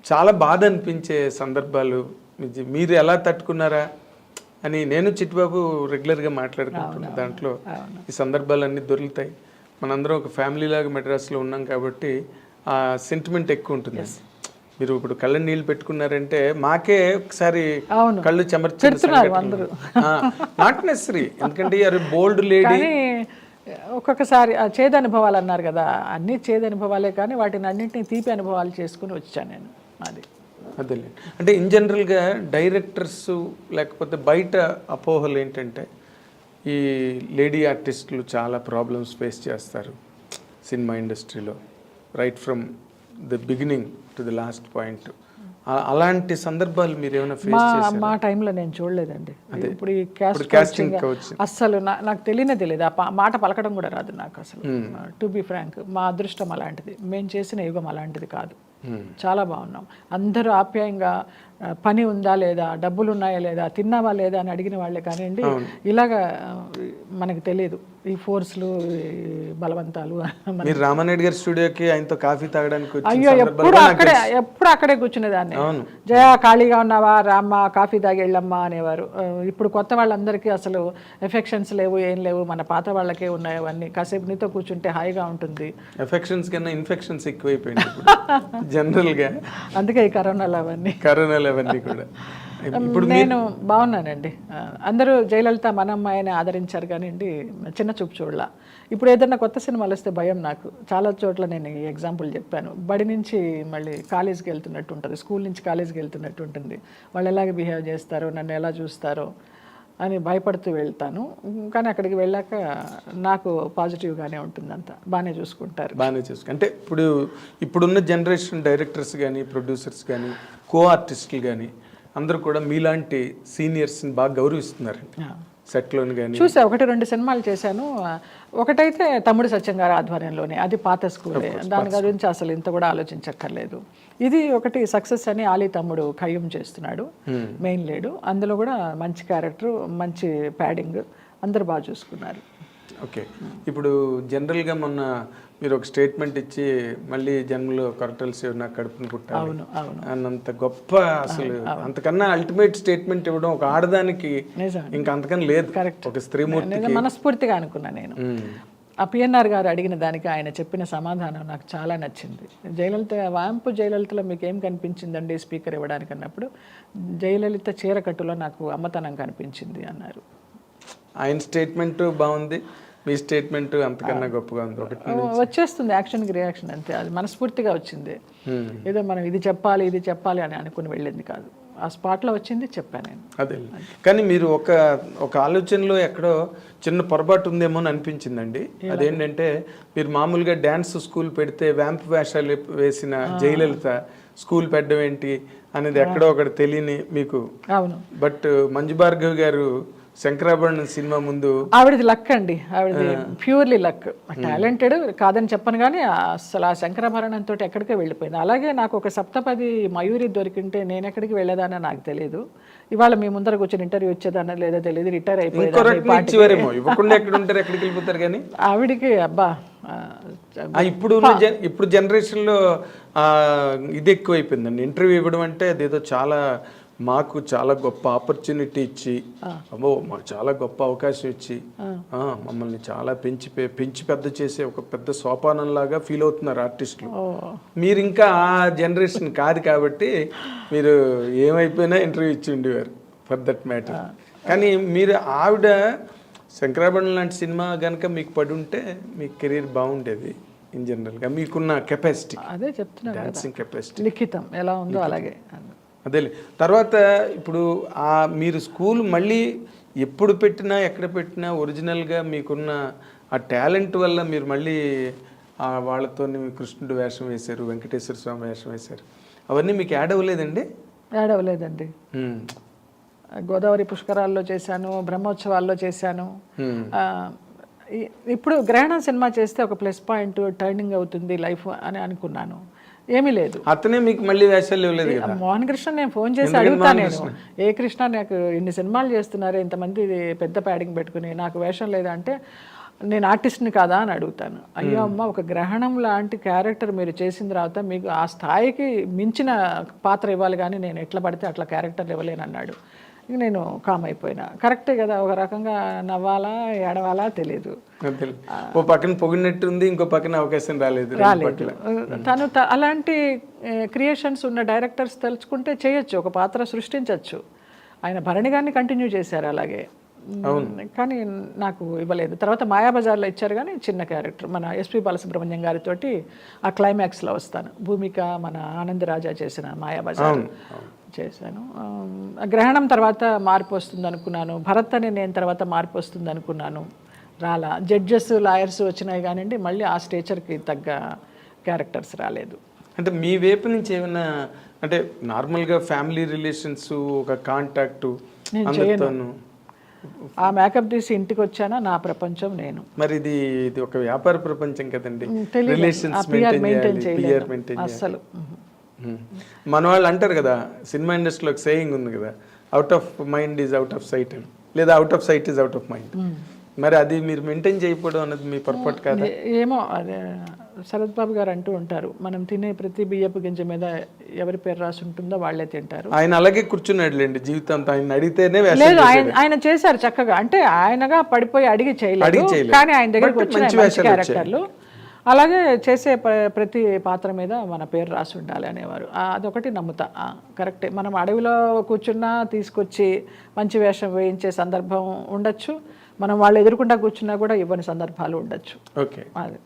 చాలా బాధ అనిపించే సందర్భాలు మీరు ఎలా తట్టుకున్నారా అని నేను చిట్టుబాబు రెగ్యులర్గా మాట్లాడుకుంటున్నాను. దాంట్లో ఈ సందర్భాలన్నీ దొరుకుతాయి. మనందరం ఒక ఫ్యామిలీ లాగా మెడ్రాస్లో ఉన్నాం కాబట్టి ఆ సెంటిమెంట్ ఎక్కువ ఉంటుంది. మీరు ఇప్పుడు కళ్ళ నీళ్ళు పెట్టుకున్నారంటే మాకే ఒకసారి కళ్ళు చెమర్చున్నారు. నాట్ నెసరీ, ఎందుకంటే యూఆర్ బోల్డ్ లేడీ. ఒక్కొక్కసారి చేదు అనుభవాలు అన్నారు కదా, అన్నీ చేదు అనుభవాలే, కానీ వాటిని అన్నింటినీ తీపి అనుభవాలు చేసుకుని వచ్చాను నేను. అది అదే అంటే ఇన్ జనరల్గా డైరెక్టర్స్ లేకపోతే బయట అపోహలు ఏంటంటే ఈ లేడీ ఆర్టిస్టులు చాలా ప్రాబ్లమ్స్ ఫేస్ చేస్తారు సినిమా ఇండస్ట్రీలో, right from the beginning to the last point. అలాంటి సందర్భాలు మీరు ఏమైనా ఫేస్ చేశారా? మా టైంలో నేను చూడలేదండి. ఇప్పుడు ఈ కాస్టింగ్ అస్సలు నాకు తెలియదు, ఆ మాట పలకడం కూడా రాదు నాకు అసలు. టు బి ఫ్రాంక్, మా అదృష్టం అలాంటిది, మేము చేసిన యుగం అలాంటిది కాదు. చాలా బాగున్నాం అందరూ ఆప్యాయంగా. పని ఉందా లేదా, డబ్బులు ఉన్నాయా లేదా, తిన్నావా లేదా అని అడిగిన వాళ్ళే కానివ్వండి. ఇలాగా మనకు తెలియదు ఈ ఫోర్స్లు, బలవంతాలు. మీరు రామారెడ్డి గారి స్టూడియోకి ఆయనతో కాఫీ తాగడానికి అయ్యో ఎప్పుడు అక్కడే కూర్చునేదాన్ని. జయ ఖాళీగా ఉన్నావా, రామ్మ కాఫీ తాగి వెళ్ళమ్మా అనేవారు. ఇప్పుడు కొత్త వాళ్ళందరికీ అసలు ఎఫెక్షన్స్ లేవు, ఏం లేవు. మన పాత వాళ్ళకే ఉన్నాయి అవన్నీ. కాసేపు నీతో కూర్చుంటే హాయిగా ఉంటుంది. ఎఫెక్షన్స్ కన్నా ఇన్ఫెక్షన్స్ ఎక్కువైపోయింది జనరల్గా. అందుకే ఈ కరోనాలు అవన్నీ కూడా. ఇప్పుడు నేను బాగున్నానండి. అందరూ జయలలిత మన అమ్మాయిని ఆదరించారు కానివ్వండి, చిన్న చూపు చూడలా. ఇప్పుడు ఏదైనా కొత్త సినిమాలు వస్తే భయం నాకు. చాలా చోట్ల నేను ఈ ఎగ్జాంపుల్ చెప్పాను. బడి నుంచి మళ్ళీ కాలేజీకి వెళ్తున్నట్టు ఉంటుంది, స్కూల్ నుంచి కాలేజీకి వెళ్తున్నట్టు ఉంటుంది. వాళ్ళు ఎలాగ బిహేవ్ చేస్తారో, నన్ను ఎలా చూస్తారో అని భయపడుతూ వెళ్తాను. కానీ అక్కడికి వెళ్ళాక నాకు పాజిటివ్గానే ఉంటుంది, అంతా బాగానే చూసుకుంటారు. అంటే ఇప్పుడున్న జనరేషన్ డైరెక్టర్స్ కానీ, ప్రొడ్యూసర్స్ కానీ, కో ఆర్టిస్టులు కానీ అందరూ కూడా మీలాంటి సీనియర్స్ని బాగా గౌరవిస్తున్నారండి సెట్లోని. కానీ చూసా, 1-2 సినిమాలు చేశాను. ఒకటైతే తమ్ముడు సత్యం గారి ఆధ్వర్యంలోనే, అది పాత స్కూలే, దాని గురించి అసలు ఇంత కూడా ఆలోచించక్కర్లేదు. ఇది ఒకటి సక్సెస్ అని ఆలీ తమ్ముడు ఖయ్యం చేస్తున్నాడు, మెయిన్ లీడు. అందులో కూడా మంచి క్యారెక్టర్, మంచి ప్యాడింగ్, అందరూ బాగా చూసుకున్నారు. ఓకే, ఇప్పుడు జనరల్గా మొన్న మీరు ఒక స్టేట్మెంట్ ఇచ్చి మళ్ళీ జన్మలో కొరటల్సి నాకు కడుపును పుట్టాలి అన్నంత గొప్ప, అసలు అంతకన్నా అల్టిమేట్ స్టేట్మెంట్ ఇవ్వడం ఒక ఆడదానికి ఇంకా అంతకన్నా లేదు. ఒక స్త్రీమూర్తి మనస్ఫూర్తిగా అనుకున్నా నేను. ఆ పిఎన్ఆర్ గారు అడిగిన దానికి ఆయన చెప్పిన సమాధానం నాకు చాలా నచ్చింది. వాంపు జయలలితలో మీకు ఏం కనిపించిందండి స్పీకర్ ఇవ్వడానికి అన్నప్పుడు, జయలలిత చీరకట్టులో నాకు అమ్మతనం కనిపించింది అన్నారు. ఆయన స్టేట్మెంట్ బాగుంది, మీ స్టేట్మెంట్ అంతకన్నా గొప్పగా ఉంది. వచ్చేస్తుంది యాక్షన్కి రియాక్షన్, అంతే. అది మనస్ఫూర్తిగా వచ్చింది. ఏదో మనం ఇది చెప్పాలి అని అనుకుని వెళ్ళింది కాదు, ఆ స్పాట్లో వచ్చింది, చెప్పాను నేను. అదే, కానీ మీరు ఒక ఆలోచనలో ఎక్కడో చిన్న పొరపాటు ఉందేమో అని అనిపించిందండి. అదేంటంటే మీరు మామూలుగా డ్యాన్స్ స్కూల్ పెడితే వ్యాంప్ వేషాలు వేసిన జయలలిత స్కూల్ పెట్టడం ఏంటి అనేది ఎక్కడో ఒకటి తెలియని మీకు. అవును. బట్ మంజు భార్గవ్ గారు శంకరాభరణం సినిమా ముందు ఆవిడది లక్ అండి, ఆవిడది ప్యూర్లీ లక్. టాలెంటెడ్ కాదని చెప్పను కానీ అసలు ఆ శంకరాభరణంతో ఎక్కడికే వెళ్ళిపోయింది. అలాగే నాకు ఒక సప్తపది మయూరి దొరికింటే నేను ఎక్కడికి వెళ్ళేదానో నాకు తెలియదు. ఇవాళ మీ ముందర కూర్చొని ఇంటర్వ్యూ వచ్చేదానో లేదో తెలియదు, రిటైర్ ఇచ్చేవారేమో, ఇవ్వకుండా ఎక్కడ ఉంటారు, ఎక్కడికి వెళ్ళిపోతారు. కానీ ఆవిడికి అబ్బా ఇప్పుడు జనరేషన్లో ఇది ఎక్కువైపోయిందండి. ఇంటర్వ్యూ ఇవ్వడం అంటే అదేదో చాలా మాకు చాలా గొప్ప ఆపర్చునిటీ ఇచ్చి, అబ్బో మాకు చాలా గొప్ప అవకాశం ఇచ్చి మమ్మల్ని చాలా పెంచి పెద్ద చేసే ఒక పెద్ద సోపానంలాగా ఫీల్ అవుతున్నారు ఆర్టిస్టులు. మీరు ఇంకా ఆ జనరేషన్ కాదు కాబట్టి మీరు ఏమైపోయినా ఇంటర్వ్యూ ఇచ్చి ఉండేవారు ఫర్ దట్ మ్యాటర్. కానీ మీరు ఆవిడ శంకరాభరణం లాంటి సినిమా కనుక మీకు పడి ఉంటే మీ కెరీర్ బాగుండేది. ఇన్ జనరల్గా మీకున్న కెపాసిటీ, అదే చెప్తున్నా, డాన్సింగ్ కెపాసిటీ లిఖితం ఎలా ఉందో అలాగే. అదే తర్వాత ఇప్పుడు మీరు స్కూల్ మళ్ళీ ఎప్పుడు పెట్టినా ఎక్కడ పెట్టినా ఒరిజినల్గా మీకున్న ఆ టాలెంట్ వల్ల మీరు మళ్ళీ వాళ్ళతో కృష్ణుడు వేషం వేశారు, వెంకటేశ్వర స్వామి వేషం వేశారు. అవన్నీ మీకు యాడ్ అవ్వలేదండి? యాడ్ అవ్వలేదండి. గోదావరి పుష్కరాల్లో చేశాను, బ్రహ్మోత్సవాల్లో చేశాను. ఇప్పుడు గ్రహణం సినిమా చేస్తే ఒక ప్లస్ పాయింట్, టర్నింగ్ అవుతుంది లైఫ్ అని అనుకున్నాను. ఏమీ లేదు. అతనే మీకు మళ్ళీ వేషాలు ఇవ్వలేదు. మోహన్ కృష్ణ నేను ఫోన్ చేసి అడుగుతాను, నేను ఏ కృష్ణ నాకు ఇన్ని సినిమాలు చేస్తున్నారు, ఇంతమంది పెద్ద ప్యాడింగ్ పెట్టుకుని నాకు వేషం లేదా అంటే నేను ఆర్టిస్ట్ని కాదా అని అడుగుతాను. అయ్యో అమ్మ, ఒక గ్రహణం లాంటి క్యారెక్టర్ మీరు చేసిన తర్వాత మీకు ఆ స్థాయికి మించిన పాత్ర ఇవ్వాలి, కానీ నేను ఎట్లా పడితే అట్లా క్యారెక్టర్ ఇవ్వలేను అన్నాడు. ఇక నేను కామ్ అయిపోయినా. కరెక్టే కదా, ఒక రకంగా నవ్వాలా ఏడవాలా తెలియదు. ఓ పక్కన పొగినట్టు ఉంది, ఇంకో పక్కన అవకాశం రాలేదు. తను అలాంటి క్రియేషన్స్ ఉన్న డైరెక్టర్స్ తలుచుకుంటే చేయొచ్చు, ఒక పాత్ర సృష్టించవచ్చు. ఆయన భరణి గారిని కంటిన్యూ చేశారు అలాగే, కానీ నాకు ఇవ్వలేదు. తర్వాత మాయాబజార్లో ఇచ్చారు, కానీ చిన్న క్యారెక్టర్. మన ఎస్పి బాలసుబ్రహ్మణ్యం గారితో ఆ క్లైమాక్స్లో వస్తాను. భూమిక మన ఆనందరాజా చేసిన మాయాబజార్ చేశాను. గ్రహణం తర్వాత మార్పు వస్తుంది అనుకున్నాను, భరత్ అని నేను తర్వాత మార్పు వస్తుంది అనుకున్నాను, రాలా. జడ్జెస్ లాయర్స్ వచ్చినాయి కానివ్వండి, మళ్ళీ ఆ స్టేచర్కి తగ్గ క్యారెక్టర్స్ రాలేదు. అంటే మీ వైపు నుంచి ఏమైనా, అంటే నార్మల్గా ఫ్యామిలీ రిలేషన్స్, ఒక కాంటాక్టు అందరితోనూ ఆ మేకప్ తీసి ఇంటికి వచ్చానా, నా ప్రపంచం నేను. మరి ఇది ఒక వ్యాపార ప్రపంచం కదండి, రిలేషన్స్ మెయింటైన్ చేయలేదు అసలు. మన వాళ్ళు అంటారు కదా, సినిమా ఇండస్ట్రీలో ఒక సేయింగ్ ఉంది కదా, out of mind is out of sight అని, లేదా out of sight is out of mind. మరి అది మీరు మెయింటైన్ చేయకపోవడం అన్నది మీ పొరపాటు కాదు? ఏమో, అదే శరత్ బాబు గారు అంటూ ఉంటారు, మనం తినే ప్రతి బియ్యపు గింజ మీద ఎవరి పేరు రాసి ఉంటుందో వాళ్ళే తింటారు. ఆయన అలాగే కూర్చున్నాడులేండి జీవితంతో, ఆయన అడిగితేనే. లేదు, ఆయన చేశారు చక్కగా, అంటే ఆయనగా పడిపోయి అడిగి చేయలేదు, కానీ ఆయన దగ్గరికి వచ్చిన క్యారెక్టర్లు అలాగే చేసే ప్రతి పాత్ర మీద మన పేరు రాసి ఉండాలి అనేవారు. అదొకటి నమ్ముతా, కరెక్టే. మనం అడవిలో కూర్చున్నా తీసుకొచ్చి మంచి వేషం వేయించే సందర్భం ఉండొచ్చు, మనం వాళ్ళు ఎదురుకుండా కూర్చున్నా కూడా ఇవ్వని సందర్భాలు ఉండొచ్చు. ఓకే, అది.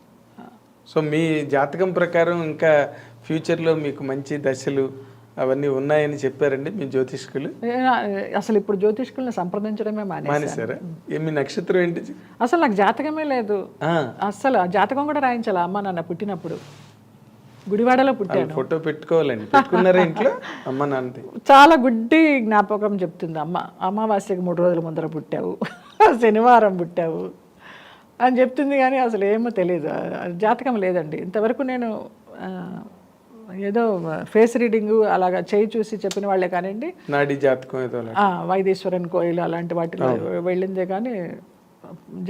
సో మీ జాతకం ప్రకారం ఇంకా ఫ్యూచర్లో మీకు మంచి దశలు అవన్నీ ఉన్నాయని చెప్పారండి మీ జ్యోతిష్కులు? అసలు ఇప్పుడు జ్యోతిష్కుల్ని సంప్రదించడమే మానేశారా? మీ నక్షత్రం ఏంటి? అసలు నాకు జాతకమే లేదు అసలు. ఆ జాతకం కూడా రాయించాలి అమ్మ నాన్న పుట్టినప్పుడు. గుడివాడలో పుట్టాను. ఫోటో పెట్టుకోవాలండి, పెట్టుకున్నారా ఇంట్లో అమ్మ నాన్నది? చాలా గుడ్డి జ్ఞాపకం చెప్తుంది అమ్మ. అమావాస్యకి 3 రోజుల ముందర పుట్టావు, శనివారం పుట్టావు అని చెప్తుంది, కానీ అసలు ఏమో తెలియదు. జాతకం లేదండి ఇంతవరకు. నేను ఏదో ఫేస్ రీడింగ్ అలాగా చేయి చూసి చెప్పిన వాళ్ళే కానివ్వండి, నాడి జాతకం ఏదో వైదీశ్వరన్ కోయిల్ అలాంటి వాటిలో వెళ్ళిందే కానీ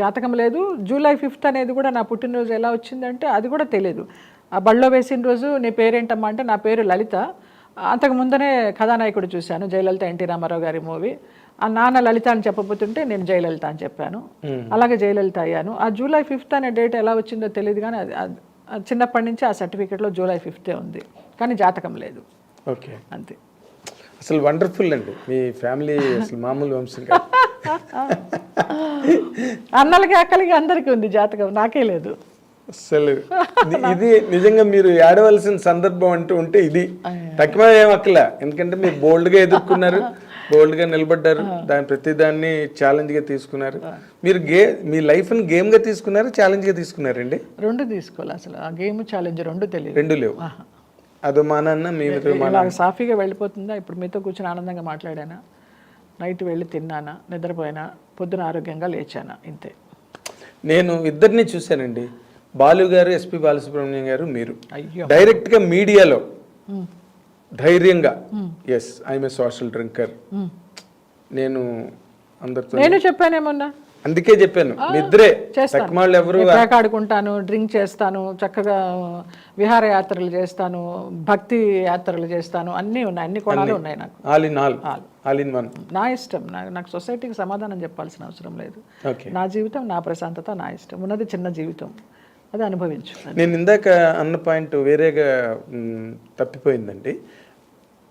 జాతకం లేదు. జూలై 5th అనేది కూడా నా పుట్టినరోజు ఎలా వచ్చిందంటే అది కూడా తెలియదు. ఆ బళ్ళో వేసిన రోజు నీ పేరేంటమ్మా అంటే నా పేరు లలిత. అంతకు ముందనే కథానాయకుడు చూశాను, జయలలిత, ఎన్టీ రామారావు గారి మూవీ. ఆ నాన్న లలిత అని చెప్పబోతుంటే నేను జయలలిత అని చెప్పాను, అలాగే జయలలిత అయ్యాను. ఆ జూలై 5th అనే డేట్ ఎలా వచ్చిందో తెలియదు, కానీ చిన్నప్పటి నుంచి ఆ సర్టిఫికేట్లో జూలై 5th ఉంది, కానీ జాతకం లేదు. ఓకే, అంతే. అసలు వండర్ఫుల్ అండి మీ ఫ్యామిలీ, అసలు మామూలు వంశం కాదు. అన్నలకి అక్కలకి అందరికీ ఉంది జాతకం, నాకే లేదు. అసలు ఇది నిజంగా మీరు ఏడవలసిన సందర్భం అంటూ ఉంటే ఇది తక్కువ ఏం అక్కల. ఎందుకంటే మీరు బోల్డ్గా ఎదుర్కొన్నారు, బోల్డ్గా నిలబడ్డారు, ప్రతి దాన్ని ఛాలెంజ్గా తీసుకున్నారు. మీరు మీ లైఫ్ని గేమ్గా తీసుకున్నారు, ఛాలెంజ్గా తీసుకున్నారండి? రెండు తీసుకోవాలి. అసలు ఆ గేమ్ ఛాలెంజ్ రెండు లేవు. అదో మానన్న మీ సాఫీగా వెళ్ళిపోతుందా? ఇప్పుడు మీతో కూర్చొని ఆనందంగా మాట్లాడానా? నైట్ వెళ్ళి తిన్నానా, నిద్రపోయినా, పొద్దున ఆరోగ్యంగా లేచానా, ఇంతే. నేను ఇద్దరిని చూశానండి, బాలు గారు, ఎస్పి బాలసుబ్రహ్మణ్యం గారు, మీరు అయ్యో. డైరెక్ట్గా మీడియాలో ధైర్యంగా yes I'm a social drinker, నేను అందరితో నేను చెప్పానేమన్నా, అందుకే చెప్పాను మీ ఇద్దరే తక్కువ ఎవరు ఆడుకుంటాను, డ్రింక్ చేస్తాను, చక్కగా విహారయాత్రలు చేస్తాను, భక్తి యాత్రలు చేస్తాను, అన్నీ ఉన్నాయి, అన్ని కోణాలు ఉన్నాయి నాకు. All in one. నా ఇష్టం, నాకు సొసైటీకి సమాధానం చెప్పాల్సిన అవసరం లేదు. ఓకే, నా జీవితం, నా ప్రశాంతత, నా ఇష్టం. ఉన్నది చిన్న జీవితం, అది అనుభవించు. నేను ఇందాక అన్న పాయింట్ వేరేగా తప్పిపోయిందండి.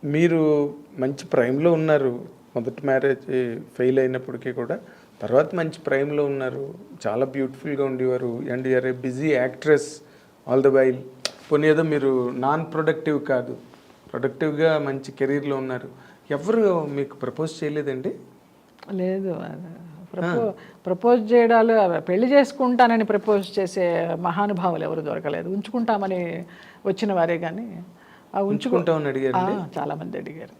మీరు మంచి ప్రైమ్లో ఉన్నారు, మొదటి మ్యారేజ్ ఫెయిల్ అయినప్పటికీ కూడా తర్వాత మంచి ప్రైమ్లో ఉన్నారు, చాలా బ్యూటిఫుల్గా ఉండేవారు, and you are a busy actress all the while. పోనీ ఏదో మీరు నాన్ ప్రొడక్టివ్ కాదు, ప్రొడక్టివ్గా మంచి కెరీర్లో ఉన్నారు. ఎవరు మీకు ప్రపోజ్ చేయలేదండి? లేదు, ప్రపోజ్ చేయడాలు, పెళ్లి చేసుకుంటానని ప్రపోజ్ చేసే మహానుభావులు ఎవరు దొరకలేదు. ఉంచుకుంటామని వచ్చిన వారే కానీ ఉంచుకుంటామని అడిగారు, చాలామంది అడిగారు.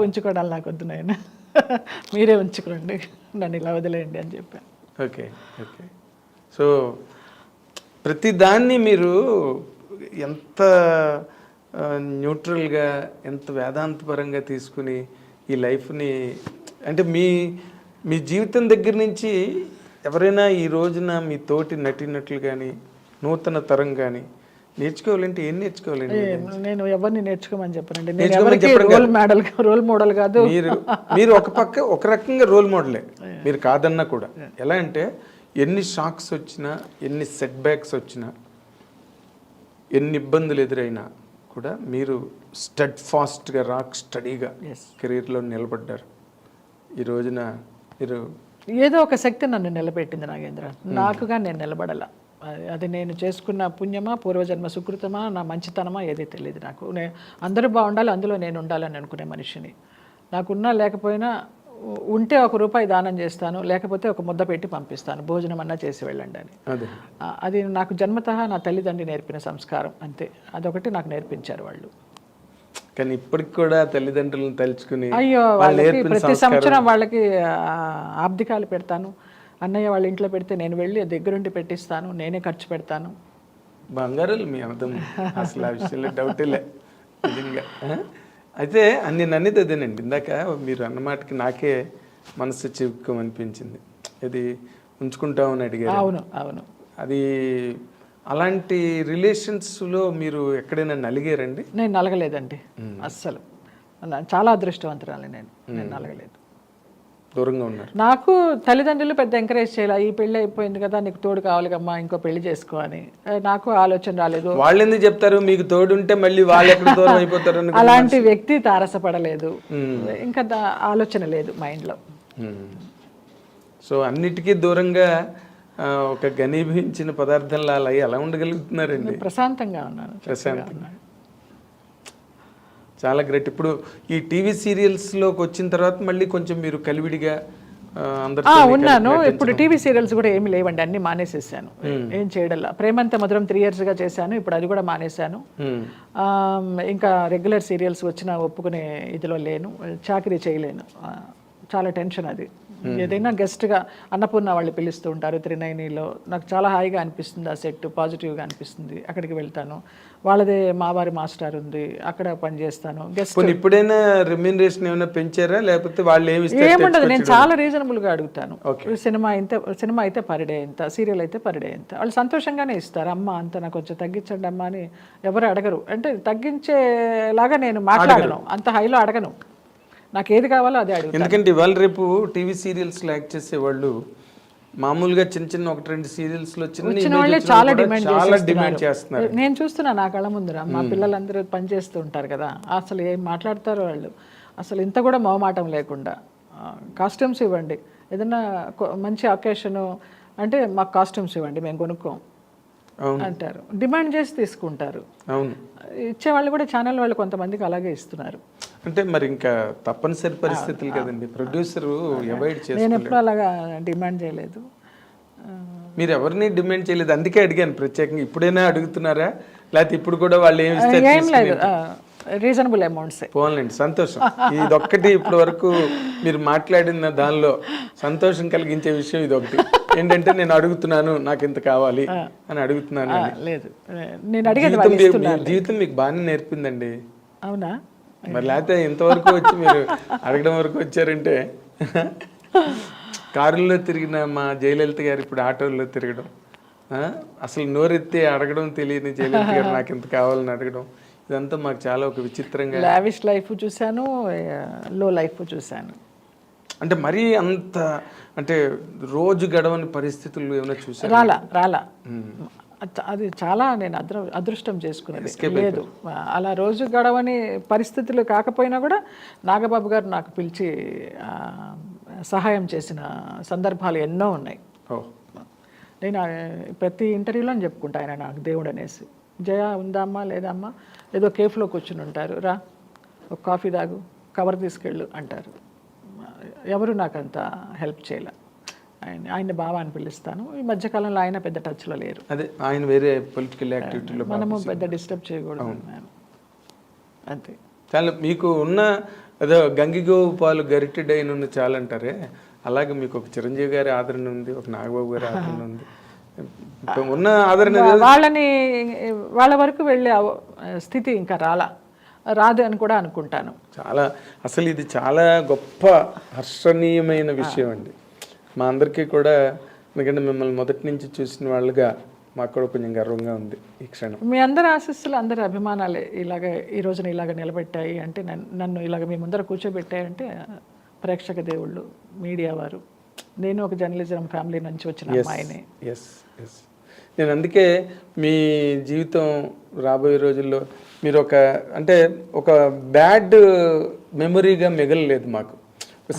ఉంచుకోవడాలు నాకు వద్దు నాయన, మీరే ఉంచుకోండి, నన్ను ఇలా వదిలేయండి అని చెప్పాను. Okay okay. సో ప్రతి దాన్ని మీరు ఎంత న్యూట్రల్గా, ఎంత వేదాంతపరంగా తీసుకుని ఈ లైఫ్ని, అంటే మీ జీవితం దగ్గర నుంచి ఎవరైనా ఈ రోజున మీ తోటి నటినట్లు కానీ నూతన తరం కానీ నేర్చుకోవాలంటే ఏం నేర్చుకోవాలండి? నేను ఎవరిని నేర్చుకోమని చెప్పనండి, నేను ఎవరికి రోల్ మోడల్ కాదు. మీరు ఒక రకంగా రోల్ మోడలే, మీరు కాదన్నా కూడా. ఎలా అంటే ఎన్ని షాక్స్ వచ్చినా, ఎన్ని సెట్ బ్యాక్స్ వచ్చినా, ఎన్ని ఇబ్బందులు ఎదురైనా కూడా మీరు స్టడ్ ఫాస్ట్గా, రాక్ స్టడీగా కెరీర్లో నిలబడ్డారు. ఈ రోజున మీరు ఏదో ఒక శక్తి నన్ను నిలబెట్టింది నాగేంద్ర, నాకుగా నేను నిలబడాల. అది నేను చేసుకున్న పుణ్యమా, పూర్వజన్మ సుకృతమా, నా మంచితనమా ఏది తెలియదు నాకు. అందరూ బాగుండాలి, అందులో నేను ఉండాలని అనుకునే మనిషిని. నాకున్నా లేకపోయినా, ఉంటే ₹1 దానం చేస్తాను, లేకపోతే ఒక ముద్ద పెట్టి పంపిస్తాను, భోజనం అన్నా చేసి వెళ్ళండి అని. అది నాకు జన్మతః నా తల్లిదండ్రి నేర్పిన సంస్కారం, అంతే. అదొకటి నాకు నేర్పించారు వాళ్ళు. కానీ ఇప్పటికి కూడా తల్లిదండ్రులను తలుచుకుని, అయ్యో, వాళ్ళకి ప్రతి సంవత్సరం వాళ్ళకి ఆబ్దికాలు పెడతాను. అన్నయ్య వాళ్ళ ఇంట్లో పెడితే నేను వెళ్ళి దగ్గరుండి పెట్టిస్తాను, నేనే ఖర్చు పెడతాను. బంగారాలు మీ అర్థం, అసలు ఆ విషయంలో డౌటేలే నిజంగా. అయితే నన్నిది అదేనండి, ఇందాక మీరు అన్నమాటకి నాకే మనసు చిక్కుమనిపించింది. ఇది ఉంచుకుంటామని అడిగారు. అవును అవును. అది అలాంటి రిలేషన్స్లో మీరు ఎక్కడైనా నలిగారండి? నేను నలగలేదండి అస్సలు. చాలా అదృష్టవంతురాలి నేను నలగలేదు. దూరంగా ఉన్నారు. నాకు తల్లిదండ్రులు పెద్ద ఎంకరేజ్ చేయాలి, ఈ పెళ్ళి అయిపోయింది కదా, నీకు తోడు కావాలి కమ్మా, ఇంకో పెళ్లి చేసుకో అని. నాకు ఆలోచన రాలేదు. వాళ్ళు ఎందుకు చెప్తారు, మీకు తోడు ఉంటే మళ్ళీ వాళ్ళు ఎక్కడ దూరం అయిపోతారు? అలాంటి వ్యక్తి తారసపడలేదు, ఇంకా ఆలోచన లేదు మైండ్లో. సో అన్నిటికీ దూరంగా ఒక ఘనీభవించిన పదార్థంలా అలా ఎలా ఉండగలుగుతున్నారండి? ప్రశాంతంగా ఉన్నాను, ప్రశాంతంగా. చాలా గ్రేట్. ఇప్పుడు ఈ టీవీ సీరియల్స్లోకి వచ్చిన తర్వాత మళ్ళీ కొంచెం మీరు కలివిడిగా ఉన్నాను. ఇప్పుడు టీవీ సీరియల్స్ కూడా ఏమి లేవండి, అన్ని మానేసేసాను, ఏం చేయడల్లా. ప్రేమంత మధురం 3 yearsగా చేశాను, ఇప్పుడు అది కూడా మానేశాను. ఇంకా రెగ్యులర్ సీరియల్స్ వచ్చినా ఒప్పుకునే ఇదిలో లేను, చాకరీ చేయలేను, చాలా టెన్షన్ అది. ఏదైనా గెస్ట్గా అన్నపూర్ణ వాళ్ళు పిలుస్తూ ఉంటారు త్రినయనిలో, నాకు చాలా హాయిగా అనిపిస్తుంది, ఆ సెట్ పాజిటివ్గా అనిపిస్తుంది, అక్కడికి వెళ్తాను. వాళ్ళదే మావారి మాస్టర్ ఉంది, అక్కడ పనిచేస్తాను. గెస్ట్ ఇప్పుడైనా రెమ్యూనరేషన్ ఏమైనా పెంచారా, లేకపోతే వాళ్ళు ఏముండదు, నేను చాలా రీజనబుల్గా అడుగుతాను. సినిమా అయితే పర్ డే ఎంత, సీరియల్ అయితే పర్ డే ఎంత, వాళ్ళు సంతోషంగానే ఇస్తారు. అమ్మ అంత నాకు కొంచెం తగ్గించండి అమ్మ అని ఎవరు అడగరు. అంటే తగ్గించేలాగా నేను మాట్లాడను, అంత హైలో అడగను, నాకు ఏది కావాలో అదే అడుగుతాను. ఎందుకంటే ఇవాళ రేపు టీవీ సీరియల్స్లో యాక్ట్ చేసేవాళ్ళు మామూలుగా చిన్న 1-2 సీరియల్స్లో వచ్చిన వాళ్ళే చాలా డిమాండ్ చేస్తున్నారు. నేను చూస్తున్నా నా కళ్ళ ముందర, మా పిల్లలందరూ పనిచేస్తూ ఉంటారు కదా, అసలు ఏం మాట్లాడతారో వాళ్ళు, అసలు ఇంత కూడా మొహమాటం లేకుండా కాస్ట్యూమ్స్ ఇవ్వండి, ఏదన్నా మంచి అకేషను అంటే మాకు కాస్ట్యూమ్స్ ఇవ్వండి, మేము కొనుక్కోం అంటారు, డిమాండ్ చేసి తీసుకుంటారు. అవును, ఇచ్చేవాళ్ళు కూడా ఛానల్ వాళ్ళు కొంతమందికి అలాగే ఇస్తున్నారు. అంటే మరి ఇంకా తప్పనిసరి పరిస్థితులు కదండి, ప్రొడ్యూసర్ అవాయిడ్ చేస్తారు. నేను ఎప్పుడు అలాగా డిమాండ్ చేయలేదు. మీరు ఎవరిని డిమాండ్ చేయలేదు, అందుకే అడిగాను ప్రత్యేకంగా. ఇప్పుడైనా అడుగుతున్నారా, లేకపోతే ఇప్పుడు కూడా వాళ్ళు ఏం లేదు, రీజనబుల్ అమౌంట్సే. పోన్లేండి, సంతోషం. ఇదొక్కటి ఇప్పటి వరకు మీరు మాట్లాడిన దానిలో సంతోషం కలిగించే విషయం ఇదొకటి. ఏంటంటే నేను అడుగుతున్నాను, నాకు ఇంత కావాలి అని అడుగుతున్నాను. లేదు, నేను అడిగేది జీవితం మీకు బాగానే నేర్పిందండి. అవునా? మరి లేకపోతే ఇంతవరకు వచ్చి మీరు అడగడం వరకు వచ్చారంటే. కారుల్లో తిరిగిన మా జయలలిత గారు ఇప్పుడు ఆటోల్లో తిరగడం, అసలు నోరెత్తి అడగడం తెలియని జయలలిత గారు నాకు ఇంత కావాలని అడగడం, ఇదంతా మాకు చాలా ఒక విచిత్రంగా. లావిష్ లైఫ్ చూశాను, లో లైఫ్ చూశాను. అంటే మరీ అంత అంటే రోజు గడవని పరిస్థితులు ఏమైనా చూసారు? రాలా. అది చాలా నేను అదృష్టం చేసుకునేది. లేదు, అలా రోజు గడవని పరిస్థితులు కాకపోయినా కూడా నాగబాబు గారు నాకు పిలిచి సహాయం చేసిన సందర్భాలు ఎన్నో ఉన్నాయి. నేను ప్రతి ఇంటర్వ్యూలో చెప్పుకుంటా, ఆయన నాకు దేవుడు అనేసి. జయ ఉందామ్మా లేదమ్మా, ఏదో కేఫ్లో కూర్చుని ఉంటారు, రా ఒక కాఫీ తాగు, కవర్ తీసుకెళ్ళు అంటారు. ఎవరు నాకు అంత హెల్ప్ చేయలే. ఆయన బావ అని పిలుస్తాను. ఈ మధ్యకాలంలో ఆయన పెద్ద టచ్లో లేరు. అదే ఆయన వేరే పొలిటికల్ యాక్టివిటీలో మనము పెద్ద డిస్టర్బ్ చేయకూడదు అంతే. చాలా మీకు ఉన్న ఏదో గంగిగోవు పాలు గరిటెడైన చాలంటారే, అలాగే మీకు ఒక చిరంజీవి గారి ఆదరణ ఉంది, ఒక నాగబాబు గారి ఆదరణ ఉంది. ఉన్న ఆదరణ వాళ్ళ వరకు వెళ్ళే స్థితి ఇంకా రాదు అని కూడా అనుకుంటాను. చాలా అసలు ఇది చాలా గొప్ప హర్షణీయమైన విషయం అండి మా అందరికీ కూడా. ఎందుకంటే మిమ్మల్ని మొదటి నుంచి చూసిన వాళ్ళుగా మాకు కూడా కొంచెం గర్వంగా ఉంది ఈ క్షణం. మీ అందరి ఆశీస్సులు, అందరి అభిమానాలే ఇలాగ ఈ రోజున ఇలాగ నిలబెట్టాయి అంటే, నన్ను ఇలాగ మీ ముందర కూర్చోబెట్టాయంటే ప్రేక్షక దేవుళ్ళు, మీడియా వారు. నేను ఒక జర్నలిజం ఫ్యామిలీ నుంచి వచ్చిన అమ్మాయిని. ఎస్. నేను అందుకే మీ జీవితం రాబోయే రోజుల్లో మీరు ఒక బ్యాడ్ మెమరీగా మిగలలేదు మాకు.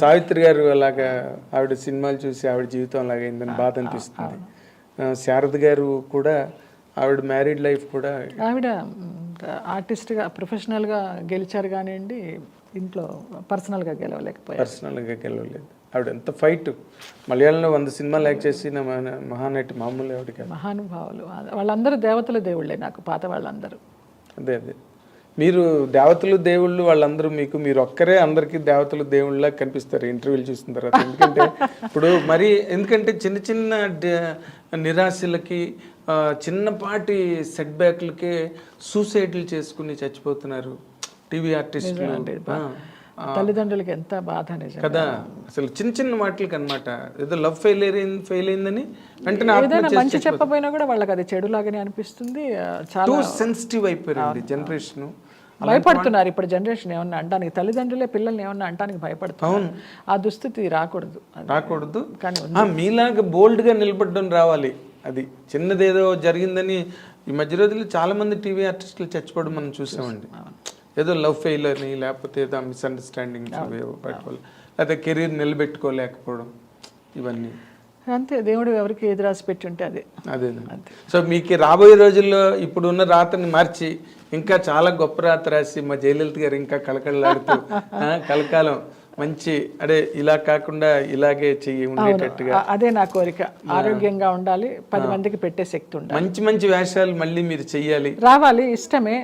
సావిత్రి గారు అలాగా ఆవిడ సినిమాలు చూసి ఆవిడ జీవితం అలాగైందని బాధ అనిపిస్తుంది. శారద గారు కూడా ఆవిడ మ్యారీడ్ లైఫ్ కూడా, ఆవిడ ఆర్టిస్ట్గా ప్రొఫెషనల్గా గెలిచారు కానివ్వండి, ఇంట్లో పర్సనల్గా గెలవలేదు. ఆవిడ ఎంత ఫైట్. మలయాళంలో 100 సినిమాలు యాక్ట్ చేసిన మహానటి, మామూలు ఆవిడ కాదు. మహానుభావులు వాళ్ళందరూ దేవతల దేవుళ్ళే నాకు, పాత వాళ్ళందరూ. అదే మీరు దేవతలు దేవుళ్ళు వాళ్ళందరూ మీకు, మీరు ఒక్కరే అందరికీ దేవతలు దేవుళ్ళ కనిపిస్తారు ఇంటర్వ్యూలు చూసిన తర్వాత. ఎందుకంటే చిన్న చిన్న నిరాశలకి, చిన్నపాటి సెట్ బ్యాక్లకే సూసైడ్లు చేసుకుని చచ్చిపోతున్నారు టీవీ ఆర్టిస్టులు. తల్లిదండ్రులకి ఎంత బాధ కదా అసలు, చిన్న చిన్న వాటికి అనమాట. ఏదో లవ్ ఫెయిల్ అయిందని వెంటనే ఏదైనా మంచి చెప్పబోయినా కూడా వాళ్ళకి అది చెడులాగానే అనిపిస్తుంది. చాలా సెన్సిటివ్ అయిపోయారు జనరేషన్. భయపడుతున్నారు ఇప్పుడు జనరేషన్. ఏమన్నా అంటానికి తల్లిదండ్రులే పిల్లల్ని ఏమన్నా అంటానికి భయపడుతున్నారు. ఆ దుస్థితి రాకూడదు. కానీ మీలాగా బోల్డ్గా నిలబడడం రావాలి. అది చిన్నదేదో జరిగిందని ఈ మధ్య రోజుల్లో చాలా మంది టీవీ ఆర్టిస్టులు చచ్చిపోవడం మనం చూసామండి. ఏదో లవ్ ఫెయిల్ అని, లేకపోతే ఏదో మిస్అండర్స్టాండింగ్స్ లేకపోతే కెరీర్ నిలబెట్టుకోలేకపోవడం, ఇవన్నీ అంతే. దేవుడు ఎవరికి ఏది రాసి పెట్టి ఉంటే అదే. సో మీకు రాబోయే రోజుల్లో ఇప్పుడున్న రాతని మార్చి ఇంకా చాలా గొప్ప రాత రాసి మా జయలలిత గారు ఇంకా కలకళలాడుతూ కలకాలం మంచి ఇలా కాకుండా ఇలాగే చెయ్యి ఉండేటట్టుగా, అదే నా కోరిక. ఆరోగ్యంగా ఉండాలి, 10 మందికి పెట్టే శక్తి ఉండాలి, మంచి వేషాలు మళ్ళీ మీరు చెయ్యాలి, రావాలి. ఇష్టమే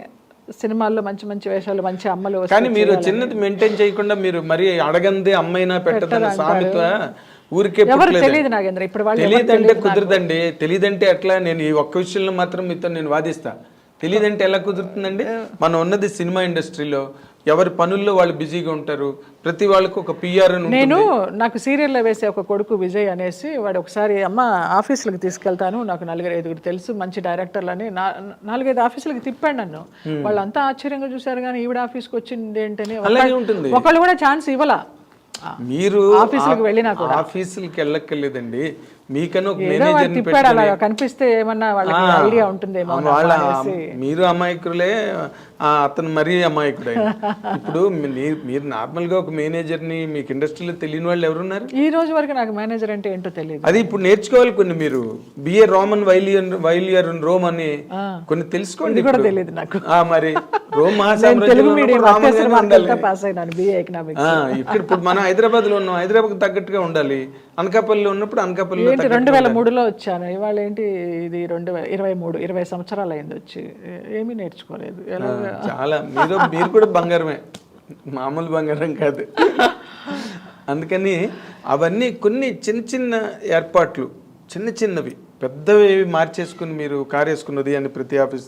సినిమాల్లో మంచి వేషాలు, మంచి అమ్మలు. కానీ మీరు చిన్నది మెయింటైన్ చేయకుండా మీరు మరి అడగంది అమ్మైనా పెట్టదని సామెత ఊరికే తెలియదు నాగేంద్ర. ఇప్పుడు తెలియదంటే కుదరదండి. తెలియదంటే ఎట్లా? నేను ఈ ఒక్క విషయంలో మాత్రం మీతో నేను వాదిస్తా. తెలియదంటే ఎలా కుదురుతుందండి? మనం ఉన్నది సినిమా ఇండస్ట్రీలో, ఎవరి పనుల్లో వాళ్ళు బిజీగా ఉంటారు. ప్రతి వాళ్ళకు ఒక పిఆర్. నాకు సీరియల్లో వేసే ఒక కొడుకు విజయ్ అనేసి, వాడు ఒకసారి అమ్మ ఆఫీసులకు తీసుకెళ్తాను, నాకు 4-5 తెలుసు మంచి డైరెక్టర్లని 4-5 ఆఫీసులకు తిప్పాడు నన్ను. వాళ్ళంతా ఆశ్చర్యంగా చూసారు, కానీ ఈవిడ ఆఫీస్కి వచ్చింది ఏంటని ఒకళ్ళు కూడా ఛాన్స్ ఇవ్వలా. మీరు ఆఫీసులకు వెళ్ళినా కూడా ఆఫీసులకి వెళ్ళక్కర్లేదండి. మీకన్నా ఒక మేనేజర్ కనిపిస్తే ఏమన్నా వాళ్ళకి ఐడియా ఉంటుందేమో. మీరు అమాయకులే, అతను మరీ అమాయకుడు. ఇప్పుడు మీరు నార్మల్ గా ఒక మేనేజర్ ని మీకు ఇండస్ట్రీలో తెలియని వాళ్ళు ఎవరున్నారు? ఈ రోజు వరకు నాకు మేనేజర్ అంటే ఏంటో తెలియదు. అది ఇప్పుడు నేర్చుకోవాలి కొన్ని. మీరు బిఏ రోమన్ వైలియర్ రోమ్ అని కొన్ని తెలుసుకోండి. కూడా తెలియదు నాకు. మరి రోమ్ నేను మహాసామ్రాజ్యంలో తెలుగు మీడియం ఉన్నప్పుడు అత్యవసర రామానుజన్ ఉండాలి. మార్కులతో పాస్ అయినాను BA ఎకనామిక్స్. ఇప్పుడు మనం హైదరాబాద్ లో ఉన్నాం, హైదరాబాద్ తగ్గట్టుగా ఉండాలి. అనకాపల్లిలో ఉన్నప్పుడు అనకాపల్లిలో ఏంటి 2003లో వచ్చాను, ఇవాళ ఏంటి ఇది 2023, 20 సంవత్సరాలు అయింది వచ్చి, ఏమీ నేర్చుకోలేదు. ఎలా చాలా మీరు కూడా బంగారమే, మామూలు బంగారం కాదు. అందుకని అవన్నీ కొన్ని చిన్న చిన్న ఏర్పాట్లు, చిన్న చిన్నవి, పెద్దవి మార్చేసుకుని మీరు కారేసుకున్నది అని ప్రతి ఆఫీస్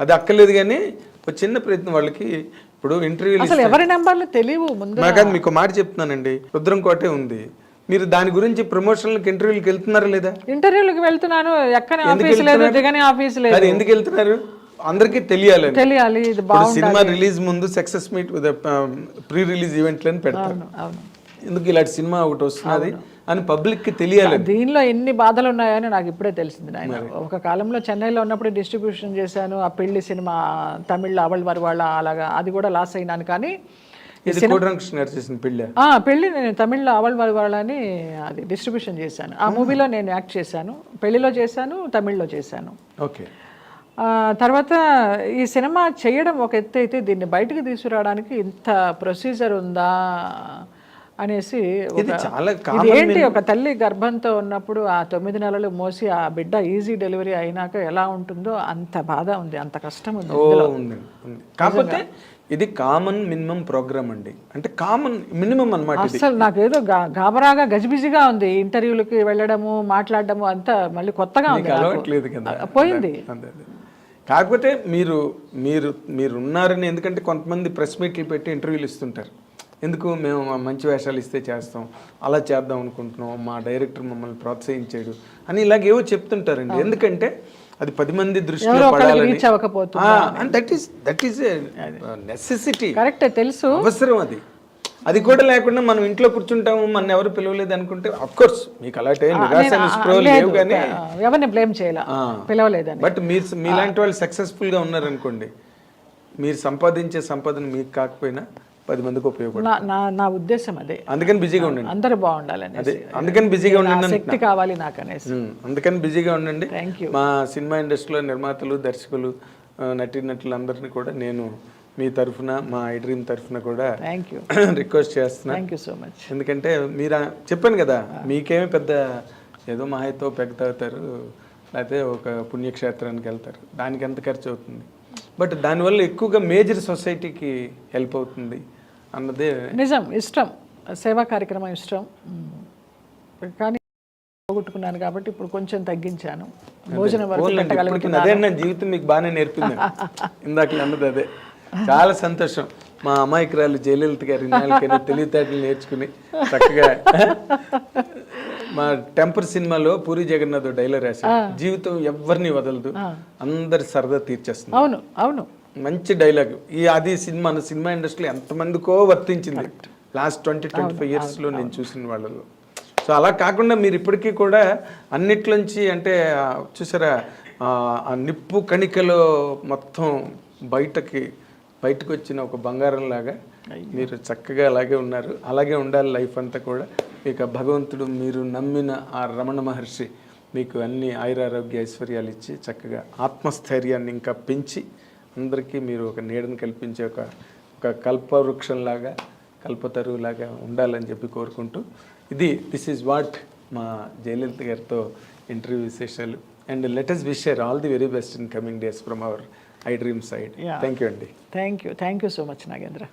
అది అక్కర్లేదు. కానీ ఒక చిన్న ప్రయత్నం వాళ్ళకి ఇప్పుడు ఇంటర్వ్యూలు అసలు ఎవరి నెంబర్లు తెలియవు ముందు. నాకు మీకు మాట చెప్తున్నానండి, రుద్రంకోటే ఉంది, మీరు దాని గురించి ప్రమోషన్లకు ఇంటర్వ్యూలకు వెళ్తున్నారా లేదా? ఇంటర్వ్యూలకు వెళ్తున్నాను, ఎక్కని ఆఫీస్ లేదు, దిగని ఆఫీస్ లేదు. అది ఎందుకు వెళ్తున్నారు? అందరికీ తెలియాలి. ఇది బాగుంది. సినిమా రిలీజ్ ముందు సక్సెస్ మీట్ ప్రీ రిలీజ్ ఈవెంట్లని పెడతారు. ఎందుకు ఇలాంటి సినిమా ఒకటి వస్తున్నది అని పబ్లిక్ కి తెలియాలి. దీనిలో ఎన్ని బాధలు ఉన్నాయని నాకు ఇప్పుడే తెలిసింది నాయన. ఒక కాలంలో చెన్నైలో ఉన్నప్పుడు డిస్ట్రిబ్యూషన్ చేశాను ఆ పెళ్లి సినిమా, తమిళ్లో అవల్ వరవాళ్ళ, అలాగా అది కూడా లాస్ అయినాను. కానీ ఇది కోటరంకృష్ణ గారు చేసిన పెళ్లి పెళ్లి నేను తమిళ్లో అవల్ వరవాళ్ళని అది డిస్ట్రిబ్యూషన్ చేశాను. ఆ మూవీలో నేను యాక్ట్ చేశాను, పెళ్లిలో చేశాను, తమిళ్లో చేశాను. ఓకే. తర్వాత ఈ సినిమా చేయడం ఒక ఎత్తు అయితే, దీన్ని బయటకు తీసుకురావడానికి ఇంత ప్రొసీజర్ ఉందా అనేసి, ఇది ఏంటి ఒక తల్లి గర్భంతో ఉన్నప్పుడు ఆ 9 నెలలు మోసి ఆ బిడ్డ ఈజీ డెలివరీ అయినాక ఎలా ఉంటుందో అంత బాధ ఉంది, అంత కష్టం ఉంది. కాకపోతే ఇది కామన్ మినిమం ప్రోగ్రామ్ అండి, అంటే కామన్ మినిమం అన్నమాట. అసలు నాకేదో గాబరాగా గజిబిజిగా ఉంది, ఇంటర్వ్యూలకి వెళ్ళడము, మాట్లాడడము అంతా మళ్ళీ కొత్తగా ఉంది, అలవాట్లేదు కదా, పోయింది. కాకపోతే మీరు ఉన్నారని, ఎందుకంటే కొంతమంది ప్రెస్ మీట్లు పెట్టి ఇంటర్వ్యూలు ఇస్తుంటారు. ఎందుకు మేము మంచి వేషాలు ఇస్తే చేస్తాం, అలా చేద్దాం అనుకుంటున్నాం, మా డైరెక్టర్ మమ్మల్ని ప్రోత్సహించాడు అని ఇలాగేవో చెప్తుంటారండి. ఎందుకంటే అది 10 మంది దృష్టిలో పడాలని, దట్ ఈస్ నెసెసిటీ, కరెక్ట్, తెలుసు, అవసరం. అది కూడా లేకుండా మనం ఇంట్లో కూర్చుంటాము, మన ఎవరు పిలవలేదు అనుకుంటే అఫ్ కోర్స్ మీకు అలాంటి లేవు, కానీ ఎవరిని బ్లేమ్ చేయాలి, పిలవలేదని. బట్ మీలాంటి వాళ్ళు సక్సెస్ఫుల్ గా ఉన్నారనుకోండి, మీరు సంపాదించే సంపాదన మీకు కాకపోయినా 10 మందికి ఉపయోగపడుతుంది. నా ఉద్దేశం అదే. అందుకని బిజీగా ఉండండి, అందరూ బాగుండాలని, అందుకని బిజీగా ఉండండి, శక్తి కావాలి నాకు అనేసి, అందుకని బిజీగా ఉండండి. మా సినిమా ఇండస్ట్రీలో నిర్మాతలు, దర్శకులు, నటీనటులు అందరినీ కూడా నేను మీ తరఫున, మా ఐ డ్రీమ్ తరఫున కూడా రిక్వెస్ట్ చేస్తున్నా. Thank you so much. ఎందుకంటే మీరు చెప్పాను కదా, మీకేమీ పెద్ద ఏదో మహాయితో పెగతావుతారు, లేకపోతే ఒక పుణ్యక్షేత్రానికి వెళ్తారు, దానికి ఎంత ఖర్చు అవుతుంది, బట్ దానివల్ల ఎక్కువగా మేజర్ సొసైటీకి హెల్ప్ అవుతుంది అన్నదే నిజం. ఇష్టం, సేవా కార్యక్రమం ఇష్టం, కానీ పోగొట్టుకున్నాను కాబట్టి ఇప్పుడు కొంచెం తగ్గించాను. భోజనం వరకు పెట్టగలుగుతున్నాను. అదే నా జీవితం మీకు బాగానే నేర్పింది. ఇందాక అన్నది అదే. చాలా సంతోషం. మా అమాయకురాలు జయలలిత గారి తెలివితేటలు నేర్చుకుని చక్కగా మా టెంపర్ సినిమాలో పూరి జగన్నాథ్ డైలాగ్ రాశారు, జీవితం ఎవరిని వదలదు, అందరి సరదా తీర్చేస్తుంది. అవును అవును, మంచి డైలాగ్. అది సినిమా ఇండస్ట్రీలో ఎంతమందికో వర్తించింది లాస్ట్ 20-25 ఇయర్స్లో నేను చూసిన వాళ్ళలో. సో అలా కాకుండా మీరు ఇప్పటికీ కూడా అన్నిట్లోంచి, అంటే చూసారా, ఆ నిప్పు కణికలో మొత్తం బయటకు వచ్చిన ఒక బంగారం లాగా మీరు చక్కగా అలాగే ఉన్నారు. అలాగే ఉండాలి లైఫ్ అంతా కూడా. మీకు భగవంతుడు, మీరు నమ్మిన ఆ రమణ మహర్షి మీకు అన్ని ఆయురారోగ్య ఐశ్వర్యాలు ఇచ్చి చక్కగా ఆత్మస్థైర్యాన్ని ఇంకా పెంచి అందరికీ మీరు ఒక నీడను కల్పించే ఒక కల్పవృక్షంలాగా, కల్పతరువులాగా ఉండాలని చెప్పి కోరుకుంటూ, దిస్ ఈజ్ వాట్ మా జయలలిత గారితో ఇంటర్వ్యూ విశేషాలు. And let us wish her all the very best in coming days from our I Dream side. Thank you, Andy. Thank you so much, Nagendra.